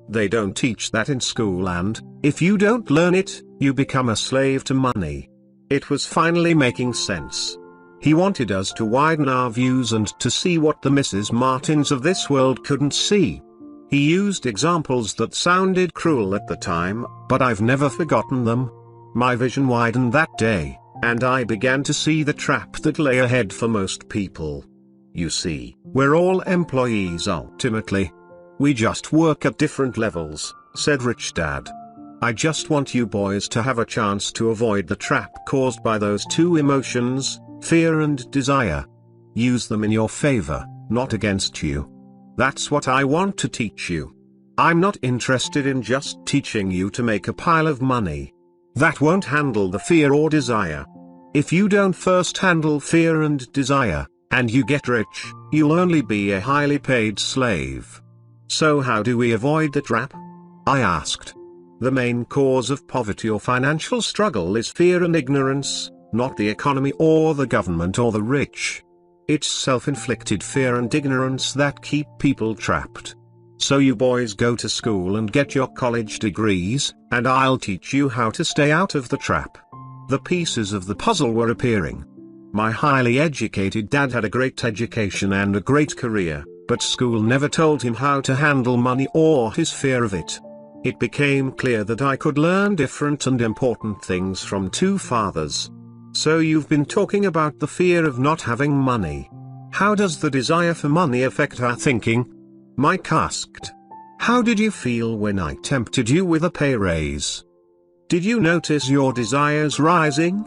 Speaker 1: They don't teach that in school, and, if you don't learn it, you become a slave to money. It was finally making sense. He wanted us to widen our views and to see what the Mrs. Martins of this world couldn't see. He used examples that sounded cruel at the time, but I've never forgotten them. My vision widened that day, and I began to see the trap that lay ahead for most people. You see, we're all employees ultimately. We just work at different levels, said Rich Dad. I just want you boys to have a chance to avoid the trap caused by those two emotions, fear and desire. Use them in your favor, not against you. That's what I want to teach you. I'm not interested in just teaching you to make a pile of money. That won't handle the fear or desire. If you don't first handle fear and desire, and you get rich, you'll only be a highly paid slave. So how do we avoid the trap? I asked. The main cause of poverty or financial struggle is fear and ignorance, not the economy or the government or the rich. It's self-inflicted fear and ignorance that keep people trapped. So you boys go to school and get your college degrees, and I'll teach you how to stay out of the trap. The pieces of the puzzle were appearing. My highly educated dad had a great education and a great career, but school never told him how to handle money or his fear of it. It became clear that I could learn different and important things from two fathers. So you've been talking about the fear of not having money. How does the desire for money affect our thinking? Mike asked. How did you feel when I tempted you with a pay raise? Did you notice your desires rising?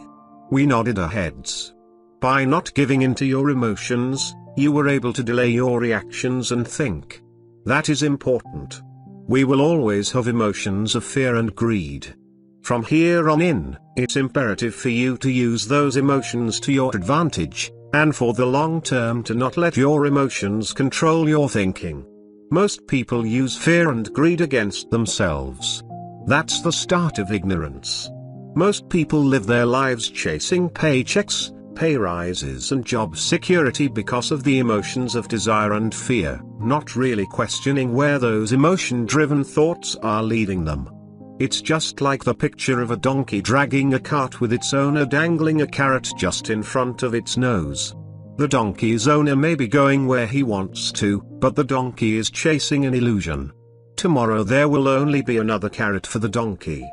Speaker 1: We nodded our heads. By not giving in to your emotions, you were able to delay your reactions and think. That is important. We will always have emotions of fear and greed. From here on in, it's imperative for you to use those emotions to your advantage, and for the long term to not let your emotions control your thinking. Most people use fear and greed against themselves. That's the start of ignorance. Most people live their lives chasing paychecks, pay rises and job security because of the emotions of desire and fear, not really questioning where those emotion-driven thoughts are leading them. It's just like the picture of a donkey dragging a cart with its owner dangling a carrot just in front of its nose. The donkey's owner may be going where he wants to, but the donkey is chasing an illusion. Tomorrow there will only be another carrot for the donkey.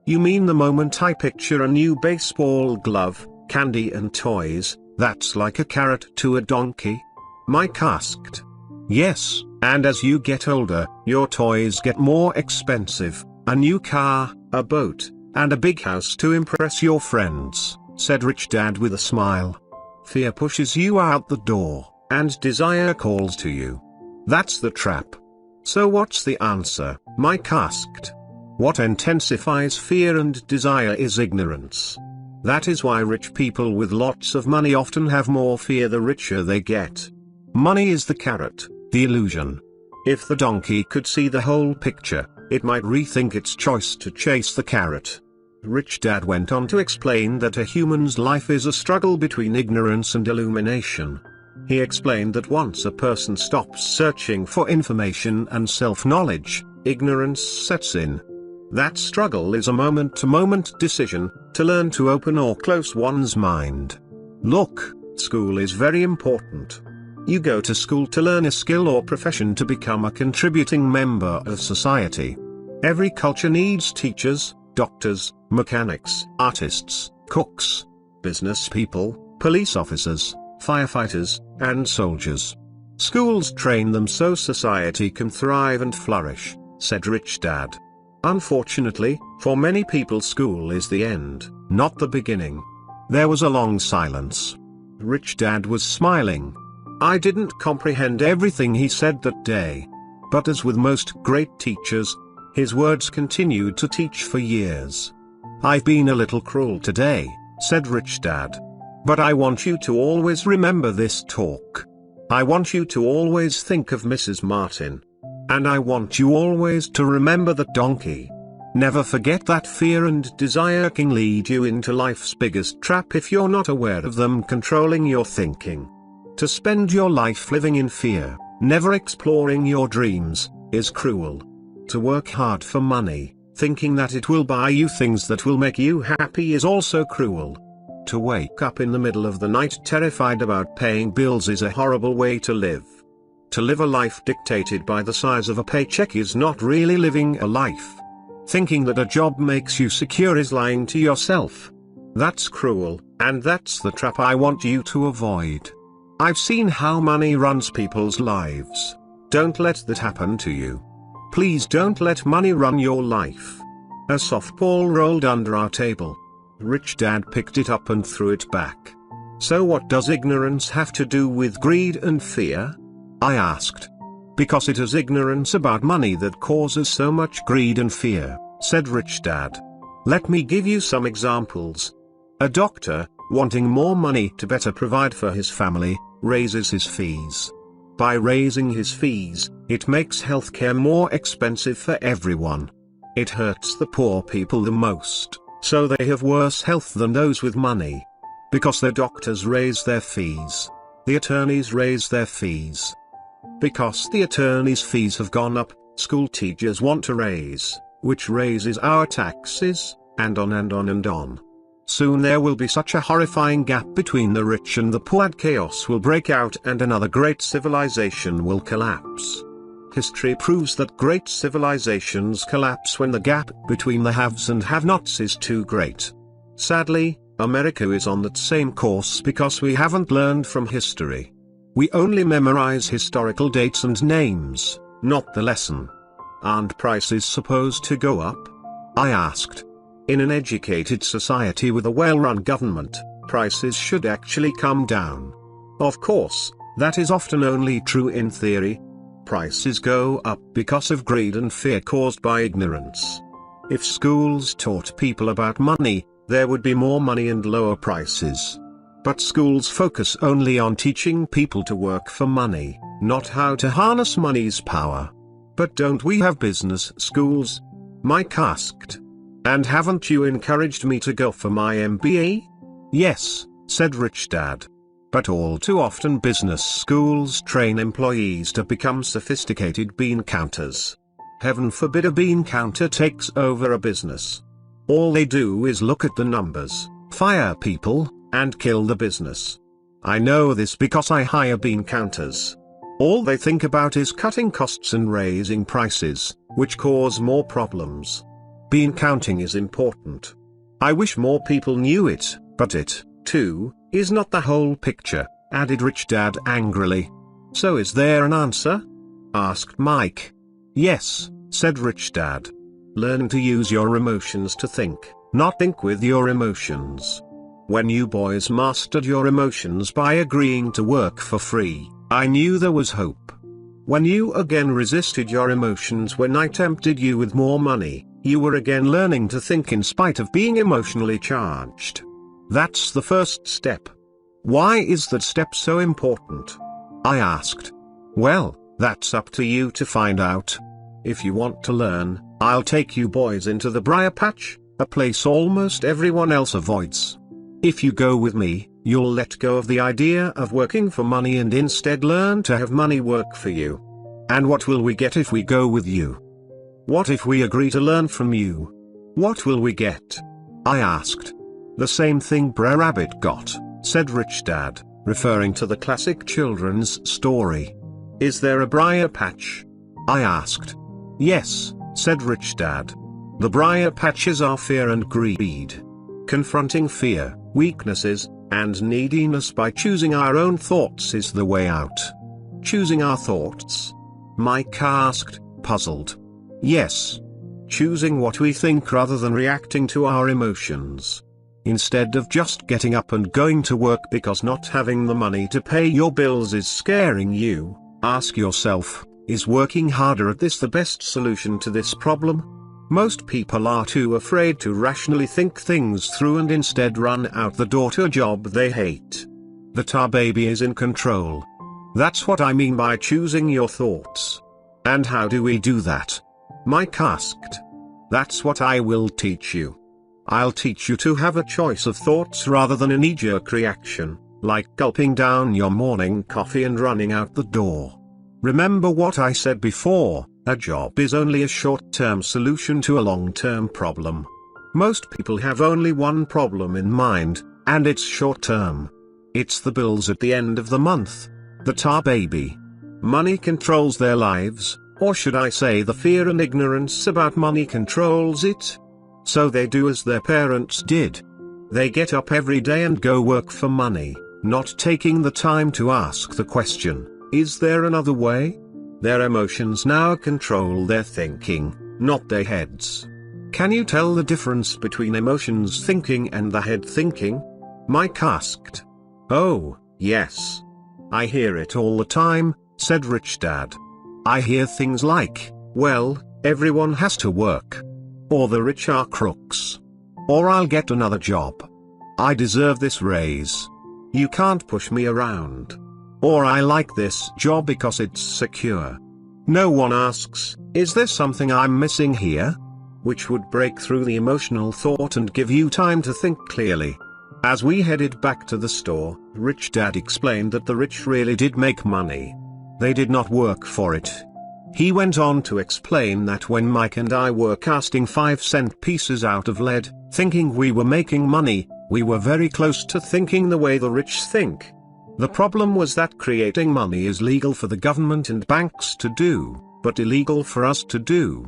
Speaker 1: You mean the moment I picture a new baseball glove, candy and toys, that's like a carrot to a donkey? Mike asked. Yes, and as you get older, your toys get more expensive, a new car, a boat, and a big house to impress your friends, said Rich Dad with a smile. Fear pushes you out the door, and desire calls to you. That's the trap. So what's the answer? Mike asked. What intensifies fear and desire is ignorance. That is why rich people with lots of money often have more fear the richer they get. Money is the carrot, the illusion. If the donkey could see the whole picture, it might rethink its choice to chase the carrot. Rich Dad went on to explain that a human's life is a struggle between ignorance and illumination. He explained that once a person stops searching for information and self-knowledge, ignorance sets in. That struggle is a moment-to-moment decision, to learn to open or close one's mind. Look, school is very important. You go to school to learn a skill or profession to become a contributing member of society. Every culture needs teachers, doctors, mechanics, artists, cooks, business people, police officers, firefighters, and soldiers. Schools train them so society can thrive and flourish, said Rich Dad. Unfortunately, for many people school is the end, not the beginning. There was a long silence. Rich Dad was smiling. I didn't comprehend everything he said that day. But as with most great teachers, his words continued to teach for years. I've been a little cruel today, said Rich Dad. But I want you to always remember this talk. I want you to always think of Mrs. Martin. And I want you always to remember that donkey. Never forget that fear and desire can lead you into life's biggest trap if you're not aware of them controlling your thinking. To spend your life living in fear, never exploring your dreams, is cruel. To work hard for money, thinking that it will buy you things that will make you happy, is also cruel. To wake up in the middle of the night terrified about paying bills is a horrible way to live. To live a life dictated by the size of a paycheck is not really living a life. Thinking that a job makes you secure is lying to yourself. That's cruel, and that's the trap I want you to avoid. I've seen how money runs people's lives. Don't let that happen to you. Please don't let money run your life. A softball rolled under our table. Rich Dad picked it up and threw it back. So what does ignorance have to do with greed and fear? I asked. Because it is ignorance about money that causes so much greed and fear, said Rich Dad. Let me give you some examples. A doctor, wanting more money to better provide for his family, raises his fees. By raising his fees, it makes healthcare more expensive for everyone. It hurts the poor people the most, so they have worse health than those with money. Because their doctors raise their fees. The attorneys raise their fees. Because the attorneys' fees have gone up, school teachers want a raise, which raises our taxes, and on and on and on. Soon there will be such a horrifying gap between the rich and the poor that chaos will break out and another great civilization will collapse. History proves that great civilizations collapse when the gap between the haves and have-nots is too great. Sadly, America is on that same course because we haven't learned from history. We only memorize historical dates and names, not the lesson. Aren't prices supposed to go up? I asked. In an educated society with a well-run government, prices should actually come down. Of course, that is often only true in theory. Prices go up because of greed and fear caused by ignorance. If schools taught people about money, there would be more money and lower prices. But schools focus only on teaching people to work for money, not how to harness money's power. But don't we have business schools? Mike asked. And haven't you encouraged me to go for my MBA? Yes, said Rich Dad. But all too often business schools train employees to become sophisticated bean counters. Heaven forbid a bean counter takes over a business. All they do is look at the numbers, fire people, and kill the business. I know this because I hire bean counters. All they think about is cutting costs and raising prices, which cause more problems. Bean counting is important. I wish more people knew it, but it, too, is not the whole picture, added Rich Dad angrily. So is there an answer? Asked Mike. Yes, said Rich Dad. Learn to use your emotions to think, not think with your emotions. When you boys mastered your emotions by agreeing to work for free, I knew there was hope. When you again resisted your emotions when I tempted you with more money, you were again learning to think in spite of being emotionally charged. That's the first step. Why is that step so important? I asked. Well, that's up to you to find out. If you want to learn, I'll take you boys into the briar patch, a place almost everyone else avoids. If you go with me, you'll let go of the idea of working for money and instead learn to have money work for you. And what will we get if we go with you? What if we agree to learn from you? What will we get? I asked. The same thing Brer Rabbit got, said Rich Dad, referring to the classic children's story. Is there a briar patch? I asked. Yes, said Rich Dad. The briar patches are fear and greed. Confronting fear, weaknesses, and neediness by choosing our own thoughts is the way out. Choosing our thoughts? Mike asked, puzzled. Yes. Choosing what we think rather than reacting to our emotions. Instead of just getting up and going to work because not having the money to pay your bills is scaring you, ask yourself, is working harder at this the best solution to this problem? Most people are too afraid to rationally think things through and instead run out the door to a job they hate. The tar baby is in control. That's what I mean by choosing your thoughts. And how do we do that? Mike asked. That's what I will teach you. I'll teach you to have a choice of thoughts rather than a knee-jerk reaction, like gulping down your morning coffee and running out the door. Remember what I said before, a job is only a short-term solution to a long-term problem. Most people have only one problem in mind, and it's short-term. It's the bills at the end of the month. The tar baby. Money controls their lives, or should I say the fear and ignorance about money controls it? So they do as their parents did. They get up every day and go work for money, not taking the time to ask the question, is there another way? Their emotions now control their thinking, not their heads. Can you tell the difference between emotions thinking and the head thinking? Mike asked. Oh, yes. I hear it all the time, said Rich Dad. I hear things like, well, everyone has to work. Or the rich are crooks. Or I'll get another job. I deserve this raise. You can't push me around. Or I like this job because it's secure. No one asks, is there something I'm missing here? Which would break through the emotional thought and give you time to think clearly. As we headed back to the store, Rich Dad explained that the rich really did make money. They did not work for it. He went on to explain that when Mike and I were casting 5-cent pieces out of lead, thinking we were making money, we were very close to thinking the way the rich think. The problem was that creating money is legal for the government and banks to do, but illegal for us to do.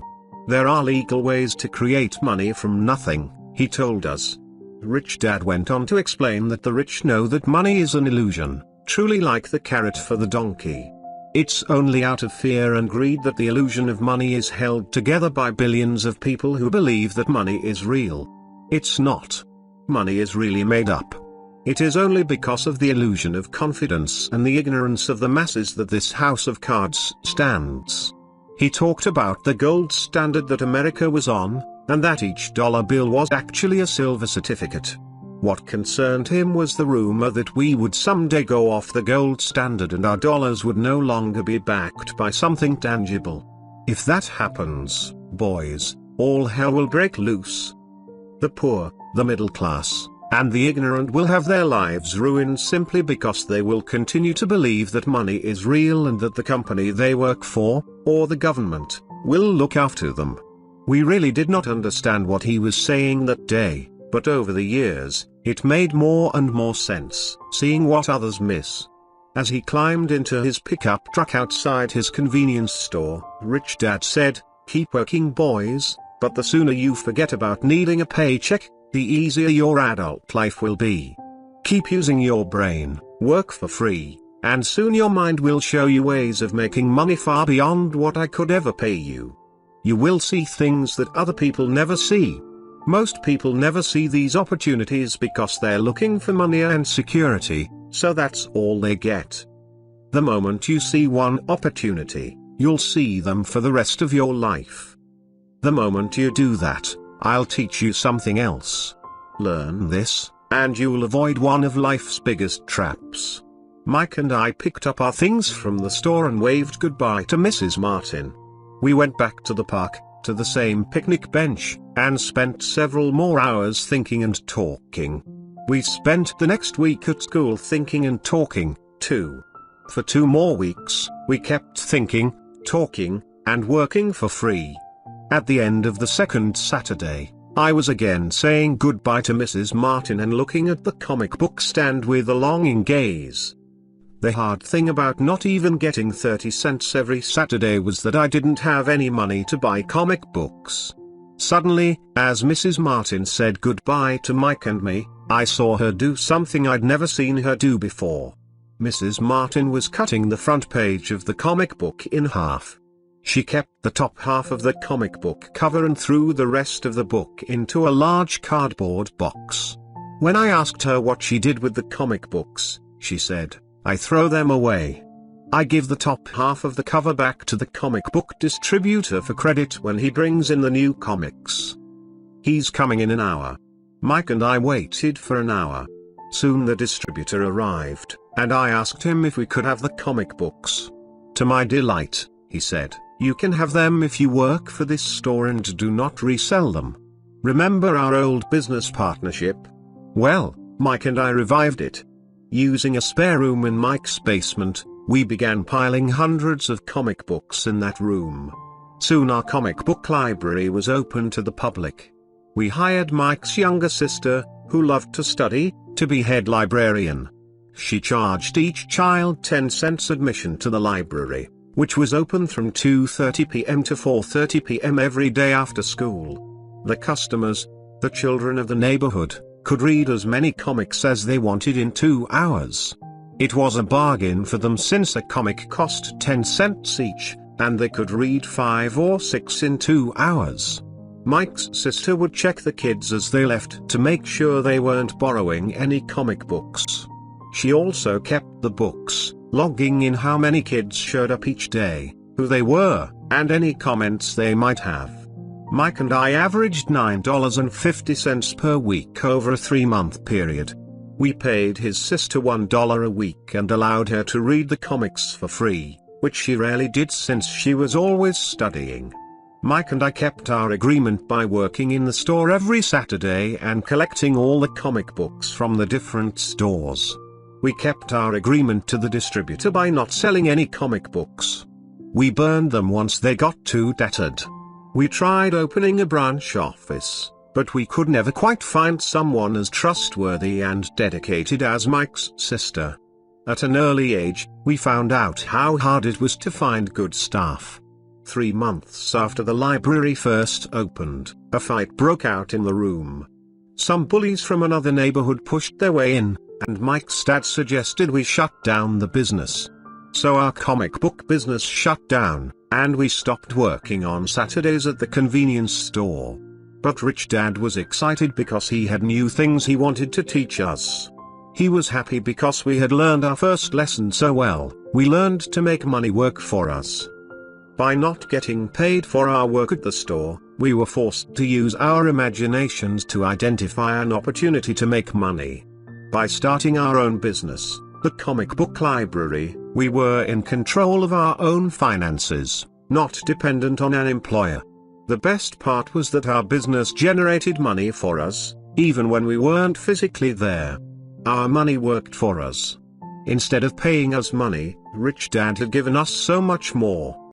Speaker 1: There are legal ways to create money from nothing, he told us. Rich Dad went on to explain that the rich know that money is an illusion, truly like the carrot for the donkey. It's only out of fear and greed that the illusion of money is held together by billions of people who believe that money is real. It's not. Money is really made up. It is only because of the illusion of confidence and the ignorance of the masses that this house of cards stands. He talked about the gold standard that America was on, and that each dollar bill was actually a silver certificate. What concerned him was the rumor that we would someday go off the gold standard and our dollars would no longer be backed by something tangible. If that happens, boys, all hell will break loose. The poor, the middle class, and the ignorant will have their lives ruined simply because they will continue to believe that money is real and that the company they work for, or the government, will look after them. We really did not understand what he was saying that day, but over the years, it made more and more sense, seeing what others miss. As he climbed into his pickup truck outside his convenience store, Rich Dad said, "Keep working, boys, but the sooner you forget about needing a paycheck, the easier your adult life will be. Keep using your brain, work for free, and soon your mind will show you ways of making money far beyond what I could ever pay you. You will see things that other people never see. Most people never see these opportunities because they're looking for money and security, so that's all they get. The moment you see one opportunity, you'll see them for the rest of your life. The moment you do that, I'll teach you something else. Learn this, and you'll avoid one of life's biggest traps." Mike and I picked up our things from the store and waved goodbye to Mrs. Martin. We went back to the park, to the same picnic bench, and spent several more hours thinking and talking. We spent the next week at school thinking and talking, too. For 2 more weeks, we kept thinking, talking, and working for free. At the end of the second Saturday, I was again saying goodbye to Mrs. Martin and looking at the comic book stand with a longing gaze. The hard thing about not even getting 30 cents every Saturday was that I didn't have any money to buy comic books. Suddenly, as Mrs. Martin said goodbye to Mike and me, I saw her do something I'd never seen her do before. Mrs. Martin was cutting the front page of the comic book in half. She kept the top half of the comic book cover and threw the rest of the book into a large cardboard box. When I asked her what she did with the comic books, she said, "I throw them away. I give the top half of the cover back to the comic book distributor for credit when he brings in the new comics. He's coming in an hour." Mike and I waited for an hour. Soon the distributor arrived, and I asked him if we could have the comic books. To my delight, he said, "You can have them if you work for this store and do not resell them. Remember our old business partnership?" Well, Mike and I revived it. Using a spare room in Mike's basement, we began piling hundreds of comic books in that room. Soon our comic book library was open to the public. We hired Mike's younger sister, who loved to study, to be head librarian. She charged each child 10 cents admission to the library, which was open from 2:30 p.m. to 4:30 p.m. every day after school. The customers, the children of the neighborhood, could read as many comics as they wanted in 2 hours. It was a bargain for them since a comic cost 10 cents each, and they could read 5 or 6 in 2 hours. Mike's sister would check the kids as they left to make sure they weren't borrowing any comic books. She also kept the books, logging in how many kids showed up each day, who they were, and any comments they might have. Mike and I averaged $9.50 per week over a 3-month period. We paid his sister $1 a week and allowed her to read the comics for free, which she rarely did since she was always studying. Mike and I kept our agreement by working in the store every Saturday and collecting all the comic books from the different stores. We kept our agreement to the distributor by not selling any comic books. We burned them once they got too tattered. We tried opening a branch office, but we could never quite find someone as trustworthy and dedicated as Mike's sister. At an early age, we found out how hard it was to find good staff. 3 months after the library first opened, a fight broke out in the room. Some bullies from another neighborhood pushed their way in, and Mike's dad suggested we shut down the business. So our comic book business shut down, and we stopped working on Saturdays at the convenience store. But Rich Dad was excited because he had new things he wanted to teach us. He was happy because we had learned our first lesson so well. We learned to make money work for us. By not getting paid for our work at the store, we were forced to use our imaginations to identify an opportunity to make money. By starting our own business, the comic book library, we were in control of our own finances, not dependent on an employer. The best part was that our business generated money for us, even when we weren't physically there. Our money worked for us. Instead of paying us money, Rich Dad had given us so much more.